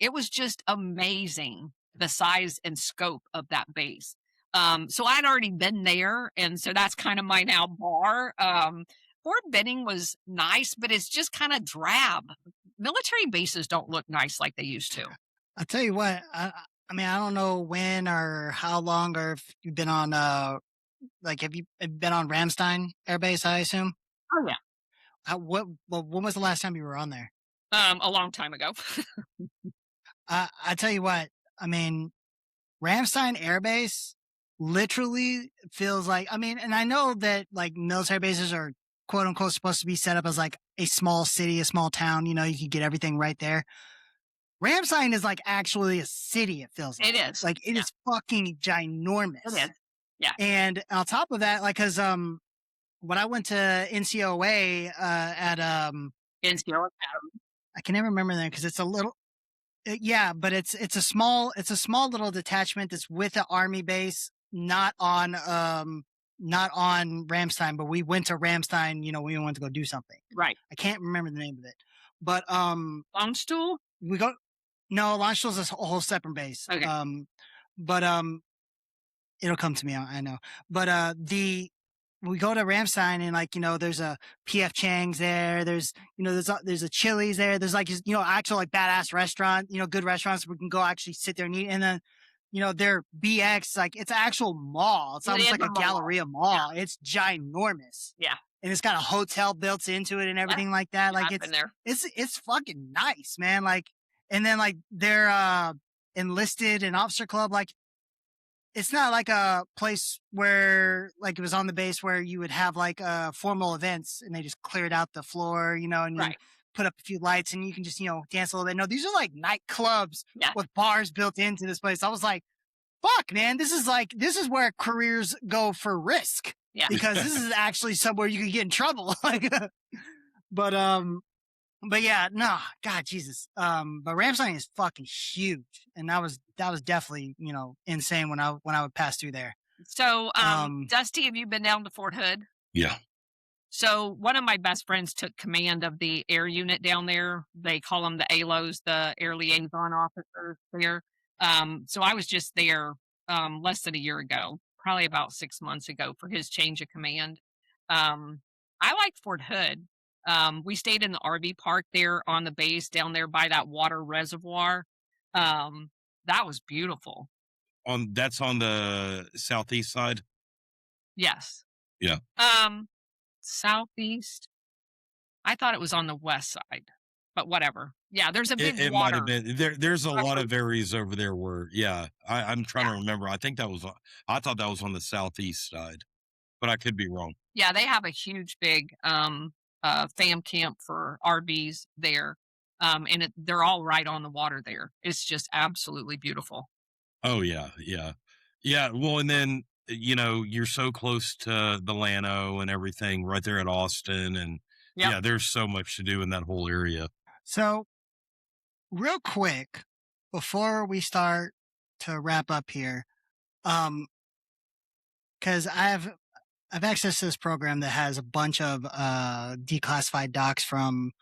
It was just amazing, the size and scope of that base. So I'd already been there, and so that's kind of my now bar. Fort Benning was nice, but it's just kind of drab. Military bases don't look nice like they used to. I'll tell you what. I mean, I don't know when or how long, or if you've been on have you been on Ramstein Air Base? I assume. Oh yeah, When was the last time you were on there? a long time ago. I tell you what. I mean, Ramstein Air Base literally feels like. I mean, and I know that like military bases are quote unquote supposed to be set up as like a small city, a small town. You can get everything right there. Ramstein is like actually a city. It feels like. It is. Like it is fucking ginormous. It is. Yeah. And on top of that, like, cause when I went to NCOA at NCO Academy. I can never remember that because it's a little. Yeah, but it's a small little detachment that's with the Army base, not on Ramstein, but we went to Ramstein, we went to go do something. Right. I can't remember the name of it. But Longstool? Launchstool's a whole separate base. Okay. But it'll come to me, I know. But we go to Ramstein and there's a PF Chang's there. There's there's a Chili's there. There's actual like badass restaurant, good restaurants we can go actually sit there and eat. And then their BX, like it's an actual mall. It's almost like a Galleria mall. Yeah. It's ginormous. Yeah. And it's got a hotel built into it and everything like that. Yeah, like it's fucking nice, man. Like, and then like their enlisted and officer club, like it's not like a place where like it was on the base where you would have like formal events and they just cleared out the floor, and right. you put up a few lights and you can just, dance a little bit. No, these are like nightclubs with bars built into this place. I was like, fuck, man, this is where careers go for risk. Yeah. Because this is actually somewhere you could get in trouble. But yeah, no, God, Jesus. But Ramstein is fucking huge. And that was definitely, insane when I would pass through there. So, Dusty, have you been down to Fort Hood? Yeah. So one of my best friends took command of the air unit down there. They call them the ALOs, the Air Liaison Officers there. So I was just there less than a year ago, probably about 6 months ago for his change of command. I like Fort Hood. We stayed in the RV park there on the base down there by that water reservoir. That was beautiful. That's on the southeast side? Yes. Yeah. Southeast. I thought it was on the west side, but whatever. Yeah, there's a big It water. might have been. There's a lot of areas over there where, I'm trying to remember. I thought that was on the southeast side, but I could be wrong. Yeah, they have a huge, big fam camp for RVs there. And they're all right on the water there. It's just absolutely beautiful. Oh, yeah. Yeah. Yeah. Well, and then, you're so close to the Llano and everything right there at Austin. And yeah, there's so much to do in that whole area. So real quick, before we start to wrap up here, because I've accessed this program that has a bunch of declassified docs from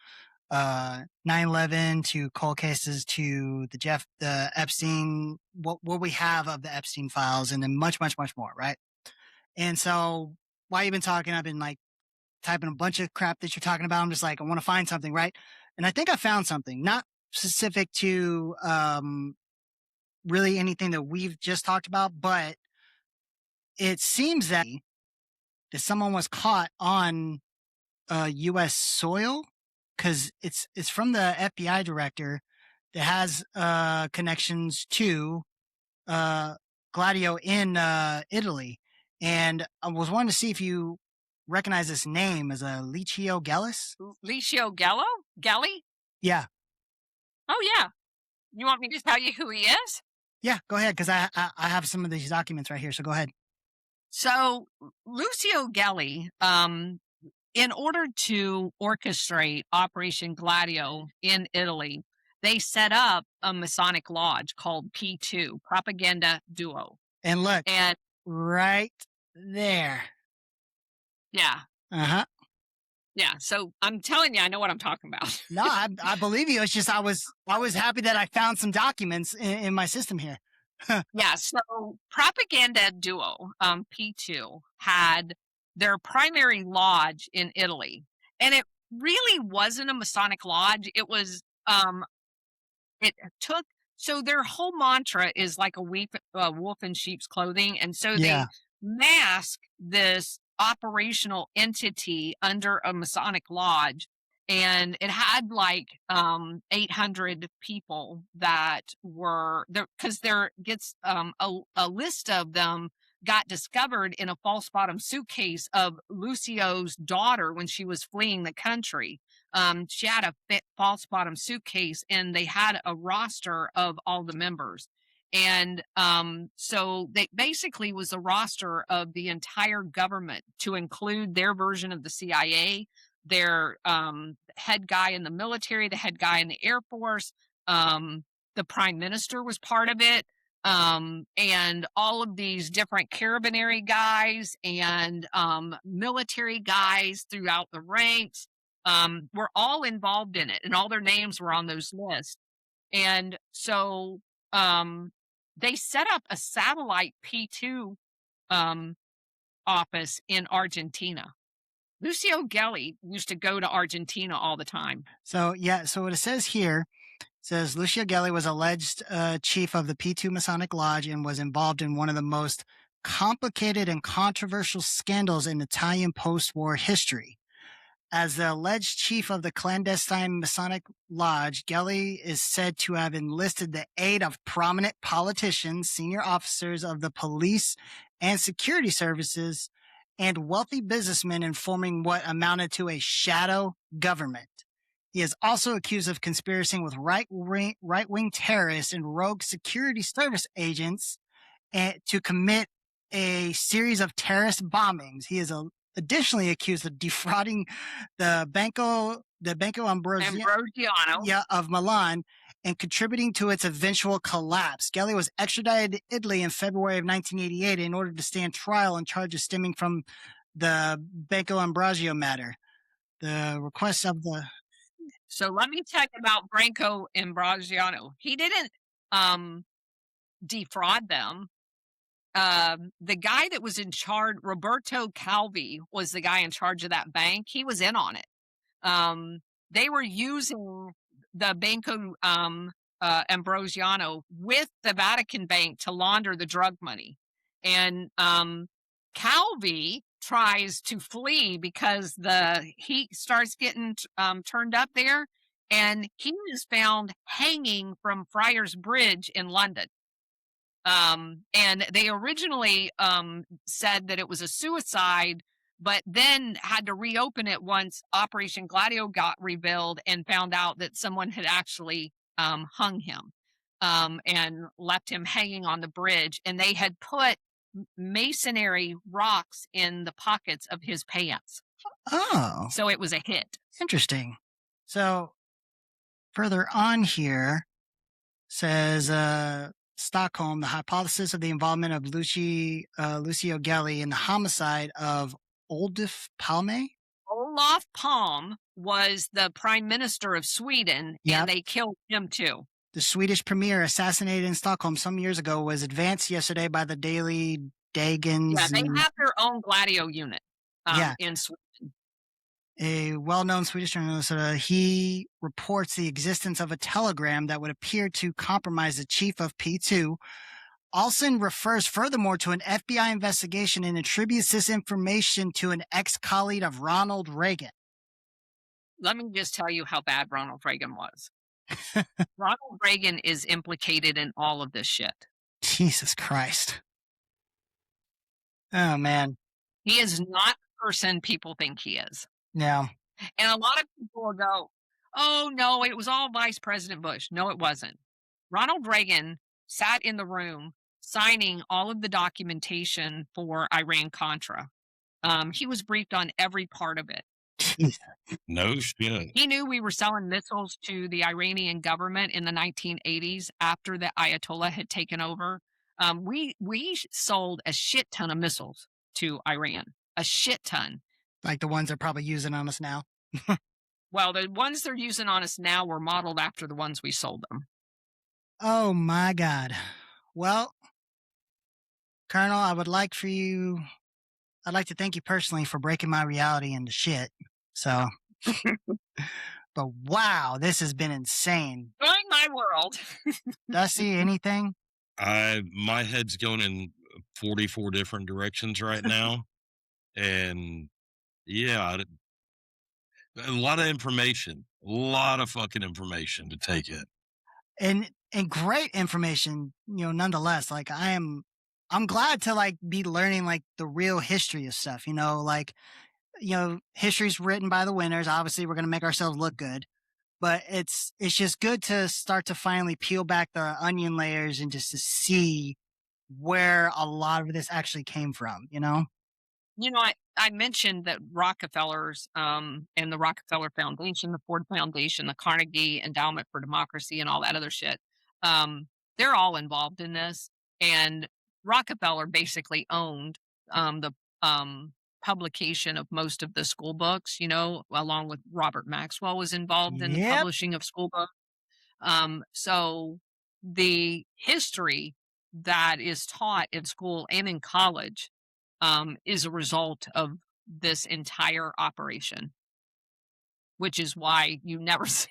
9/11 to cold cases to the Epstein, what we have of the Epstein files, and then much more, right? And so while you've been talking, I've been like typing a bunch of crap that you're talking about. I'm just like, I want to find something, right? And I think I found something, not specific to really anything that we've just talked about, but it seems that someone was caught on U.S. soil, because it's from the FBI director that has connections to Gladio in Italy, and I was wanting to see if you recognize this name as a Licio Gellis. Licio Gelli? Yeah, Oh yeah. You want me to tell you who he is? yeah. Go ahead, because I have some of these documents right here. So go ahead. So Lucio Gelli, in order to orchestrate Operation Gladio in Italy, they set up a Masonic lodge called P2, Propaganda Duo. And look, And right there. yeah, Uh-huh. yeah. So I'm telling you, I know what I'm talking about. No, I believe you. It's just I was happy that I found some documents in my system here. Yeah, so Propaganda Duo, P2, had their primary lodge in Italy. And it really wasn't a Masonic lodge. It was, it took, so their whole mantra is like a wolf in sheep's clothing. And so Yeah. they mask this operational entity under a Masonic lodge. And it had like 800 people that were there, because there gets a list of them got discovered in a false bottom suitcase of Lucio's daughter when she was fleeing the country. She had a false bottom suitcase, and they had a roster of all the members. And so they basically was a roster of the entire government, to include their version of the CIA, their head guy in the military, the head guy in the Air Force, the prime minister was part of it, and all of these different carabinieri guys and military guys throughout the ranks were all involved in it, and all their names were on those lists. And so they set up a satellite P2 office in Argentina. Lucio Gelli used to go to Argentina all the time. So yeah, so what it says here says Lucio Gelli was alleged chief of the P2 Masonic Lodge and was involved in one of the most complicated and controversial scandals in Italian post-war history. As the alleged chief of the clandestine Masonic Lodge, Gelli is said to have enlisted the aid of prominent politicians, senior officers of the police and security services, and wealthy businessmen in forming what amounted to a shadow government. He is also accused of conspiring with right-wing terrorists and rogue security service agents to commit a series of terrorist bombings. He is additionally accused of defrauding the Banco Ambrosiano. of Milan and contributing to its eventual collapse. Gelli was extradited to Italy in February of 1988 in order to stand trial on charges stemming from the Banco Ambrosio matter. The request of the... So let me tell you about Branco Ambrosiano. He didn't defraud them. The guy that was in charge, Roberto Calvi, was the guy in charge of that bank. He was in on it. They were using the Banco Ambrosiano with the Vatican Bank to launder the drug money. And Calvi tries to flee because the heat starts getting turned up there, and he is found hanging from Friars Bridge in London. And they originally said that it was a suicide, but then had to reopen it once Operation Gladio got revealed and found out that someone had actually hung him and left him hanging on the bridge. And they had put masonry rocks in the pockets of his pants. Oh. So it was a hit. Interesting. So further on here says Stockholm, the hypothesis of the involvement of Lucio Gelli in the homicide of Olof Palme. Olof Palme was the prime minister of Sweden, Yep. and they killed him too. The Swedish premier assassinated in Stockholm some years ago was advanced yesterday by the Daily Dagans. Yeah, they have their own Gladio unit in Sweden. A well-known Swedish journalist, he reports the existence of a telegram that would appear to compromise the chief of P2. Olsen refers furthermore to an FBI investigation and attributes this information to an ex-colleague of Ronald Reagan. Let me just tell you how bad Ronald Reagan was. Ronald Reagan is implicated in all of this shit. Jesus Christ. Oh, man. He is not the person people think he is. Yeah. And a lot of people will go, oh, no, it was all Vice President Bush. No, it wasn't. Ronald Reagan sat in the room signing all of the documentation for Iran-Contra. He was briefed on every part of it. No shit. He knew we were selling missiles to the Iranian government in the 1980s after the Ayatollah had taken over. We sold a shit ton of missiles to Iran, a shit ton. Like the ones they're probably using on us now. Well, the ones they're using on us now were modeled after the ones we sold them. Oh, my God. Well, Colonel, I'd like to thank you personally for breaking my reality into shit. So, but wow, this has been insane. Join my world. Dusty, anything? My head's going in 44 different directions right now. And yeah, a lot of information, a lot of fucking information to take it. And great information, nonetheless. Like I'm glad to like be learning like the real history of stuff, history's written by the winners. Obviously we're going to make ourselves look good, but it's just good to start to finally peel back the onion layers and just to see where a lot of this actually came from, I mentioned that Rockefellers and the Rockefeller Foundation, the Ford Foundation, the Carnegie Endowment for Democracy, and all that other shit, they're all involved in this. And Rockefeller basically owned the publication of most of the school books, along with Robert Maxwell was involved in the publishing of school books. So the history that is taught in school and in college is a result of this entire operation, which is why you never see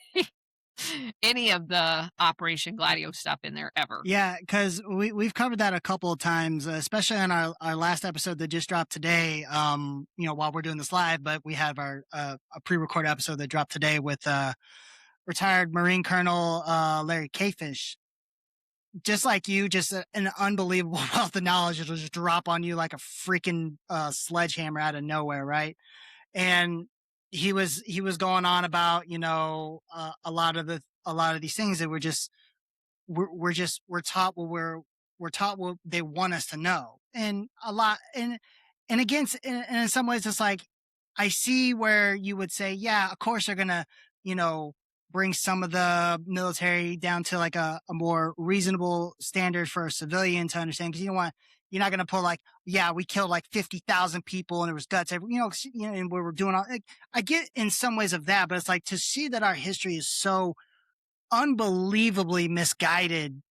any of the Operation Gladio stuff in there ever. Yeah, because we've covered that a couple of times, especially on our last episode that just dropped today. While we're doing this live, but we have our a pre-recorded episode that dropped today with retired Marine Colonel Larry Cafish. Just like you, just an unbelievable wealth of knowledge that'll just drop on you like a freaking sledgehammer out of nowhere, right? And he was going on about a lot of these things that we're taught what they want us to know, and a lot and again, and in some ways it's like I see where you would say, yeah, of course they're gonna bring some of the military down to like a more reasonable standard for a civilian to understand, because you're not going to pull like, yeah, we killed like 50,000 people and there was guts, and we were doing all, like, I get in some ways of that, but it's like to see that our history is so unbelievably misguided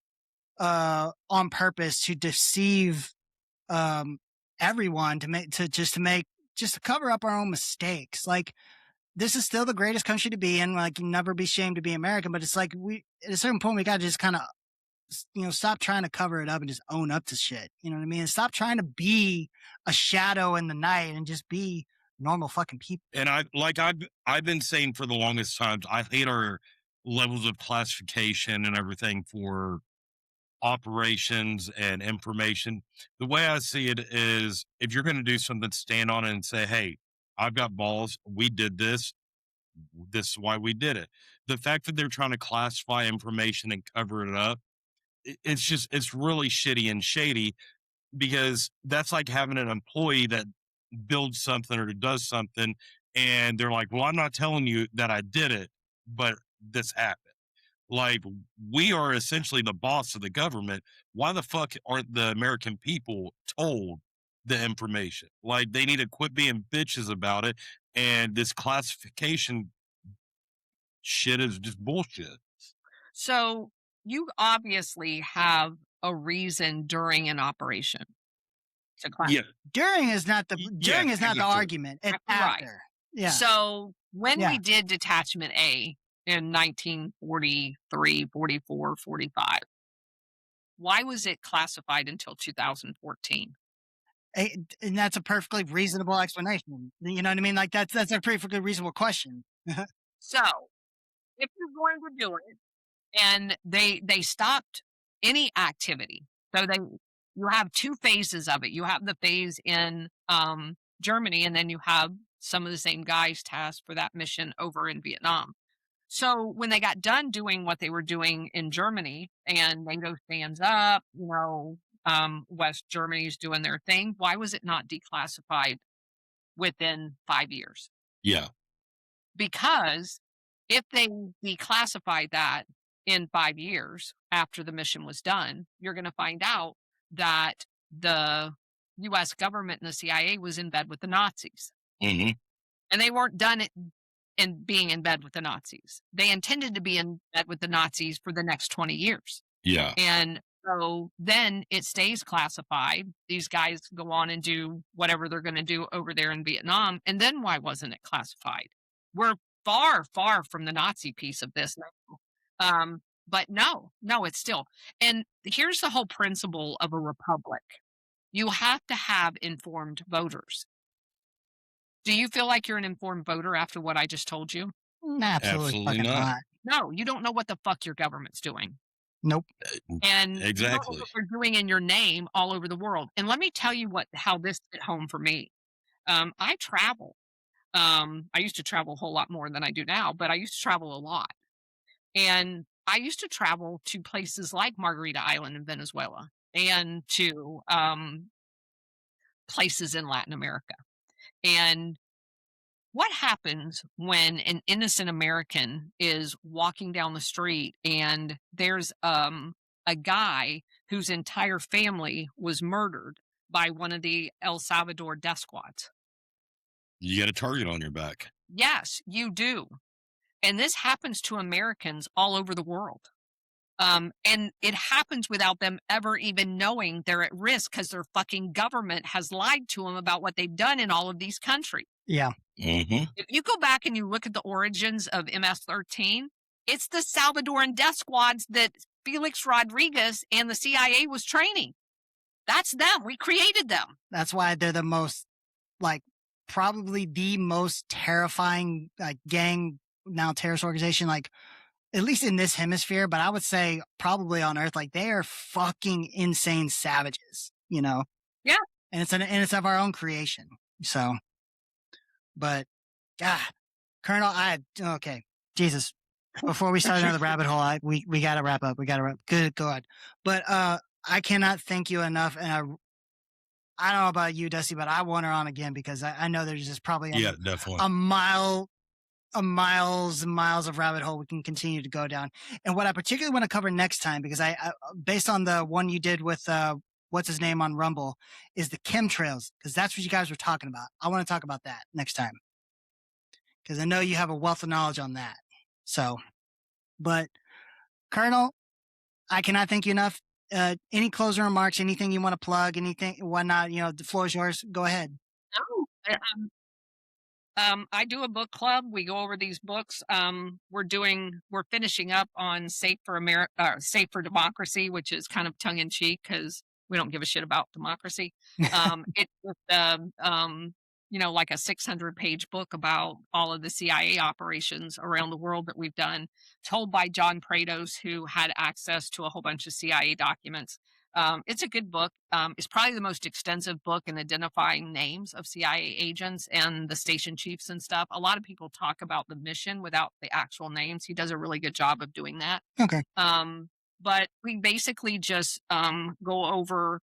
on purpose to deceive everyone, to cover up our own mistakes. Like, this is still the greatest country to be in. Like, never be ashamed to be American, but it's like at a certain point we got to just kind of stop trying to cover it up and just own up to shit. You know what I mean? And stop trying to be a shadow in the night and just be normal fucking people. And I've been saying for the longest time, I hate our levels of classification and everything for operations and information. The way I see it is, if you're going to do something, stand on it and say, hey, I've got balls. We did this. This is why we did it. The fact that they're trying to classify information and cover it up, it's really shitty and shady, because that's like having an employee that builds something or does something, and they're like, well, I'm not telling you that I did it, but this happened. Like, we are essentially the boss of the government. Why the fuck aren't the American people told the information? Like, they need to quit being bitches about it. And this classification shit is just bullshit. So you obviously have a reason during an operation to class. Yeah. During is not the After. argument. It's Right. after. Yeah. So when Yeah. we did Detachment A in 1943, 44, 45, why was it classified until 2014? And that's a perfectly reasonable explanation. You know what I mean? Like that's a perfectly reasonable question. So if you're going to do it, and they stopped any activity. So you have two phases of it. You have the phase in Germany, and then you have some of the same guys tasked for that mission over in Vietnam. So when they got done doing what they were doing in Germany, and NATO stands up, West Germany's doing their thing, why was it not declassified within 5 years? Yeah. Because if they declassified that in 5 years after the mission was done, you're going to find out that the US government and the CIA was in bed with the Nazis. Mm-hmm. And they weren't done in being in bed with the Nazis. They intended to be in bed with the Nazis for the next 20 years. Yeah. And so then it stays classified. These guys go on and do whatever they're going to do over there in Vietnam. And then why wasn't it classified? We're far, far from the Nazi piece of this now. But no, it's still. And here's the whole principle of a republic. You have to have informed voters. Do you feel like you're an informed voter after what I just told you? Absolutely fucking not. No, you don't know what the fuck your government's doing. Nope. And Exactly. you don't know what they're doing in your name all over the world. And let me tell you how this hit home for me. I travel. I used to travel a whole lot more than I do now, but I used to travel a lot. And I used to travel to places like Margarita Island in Venezuela and to places in Latin America. And what happens when an innocent American is walking down the street and there's a guy whose entire family was murdered by one of the El Salvador death squads? You got a target on your back. Yes, you do. And this happens to Americans all over the world. And it happens without them ever even knowing they're at risk because their fucking government has lied to them about what they've done in all of these countries. Yeah. Mm-hmm. If you go back and you look at the origins of MS-13, it's the Salvadoran death squads that Felix Rodriguez and the CIA was training. That's them. We created them. That's why they're the most, probably the most terrifying gang, now terrorist organization, at least in this hemisphere, but I would say probably on Earth, they are fucking insane savages, Yeah. And it's of our own creation. So, but God, Colonel, okay, Jesus. Before we start another rabbit hole, we gotta wrap up. Good God. But I cannot thank you enough, and I don't know about you, Dusty, but I want her on again because I know there's just probably definitely miles and miles of rabbit hole we can continue to go down. And what I particularly want to cover next time, because I based on the one you did with what's his name on Rumble, is the chemtrails, because that's what you guys were talking about. I want to talk about that next time because I know you have a wealth of knowledge on that. So, but Colonel, I cannot thank you enough. Any closing remarks, anything you want to plug, anything, whatnot, the floor is yours. Go ahead. I do a book club. We go over these books. We're finishing up on Safe for Democracy, which is kind of tongue in cheek because we don't give a shit about democracy. It's just, like a 600-page book about all of the CIA operations around the world that we've done, told by John Prados, who had access to a whole bunch of CIA documents. It's a good book. It's probably the most extensive book in identifying names of CIA agents and the station chiefs and stuff. A lot of people talk about the mission without the actual names. He does a really good job of doing that. Okay. But we basically just go over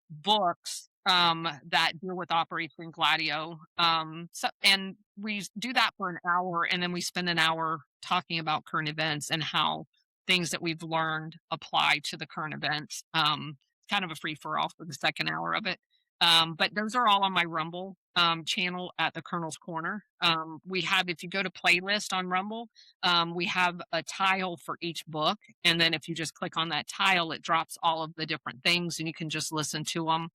books that deal with Operation Gladio. And we do that for an hour, and then we spend an hour talking about current events and how things that we've learned apply to the current events. Kind of a free for all for the second hour of it. But those are all on my Rumble channel at the Colonel's Corner. We have, if you go to playlist on Rumble, we have a tile for each book. And then if you just click on that tile, it drops all of the different things and you can just listen to them.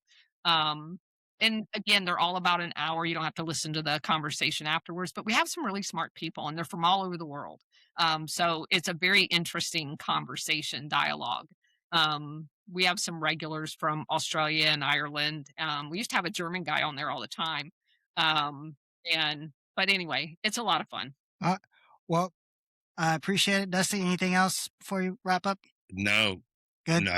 And again, they're all about an hour. You don't have to listen to the conversation afterwards, but we have some really smart people and they're from all over the world. So it's a very interesting conversation dialogue. We have some regulars from Australia and Ireland. We used to have a German guy on there all the time. Um, but anyway, it's a lot of fun. Well, I appreciate it. Dusty, anything else before you wrap up? No. Good.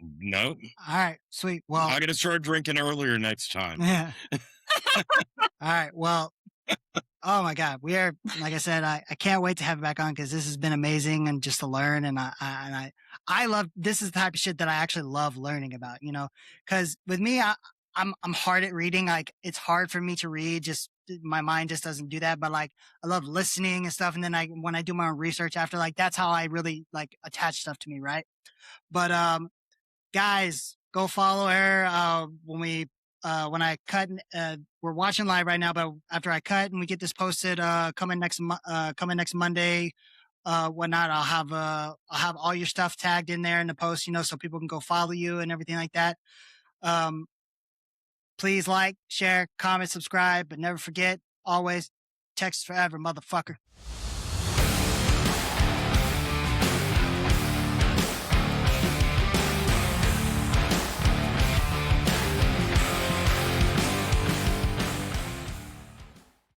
No. All right, sweet. Well, I'm gonna start drinking earlier next time. yeah. All right. Well, oh my God, we are, like I said, I can't wait to have it back on because this has been amazing and just to learn. And I love, this is the type of shit that I actually love learning about, you know, because with me, I'm hard at reading. Like it's hard for me to read. Just my mind just doesn't do that. But like I love listening and stuff. And then when I do my own research after, like that's how I really like attach stuff to me. Right. But, guys, go follow her. When I cut, we're watching live right now, but after I cut and we get this posted, coming next Monday, whatnot, I'll have all your stuff tagged in there in the post, you know, so people can go follow you and everything like that. Please like, share, comment, subscribe, but never forget, always text forever, motherfucker.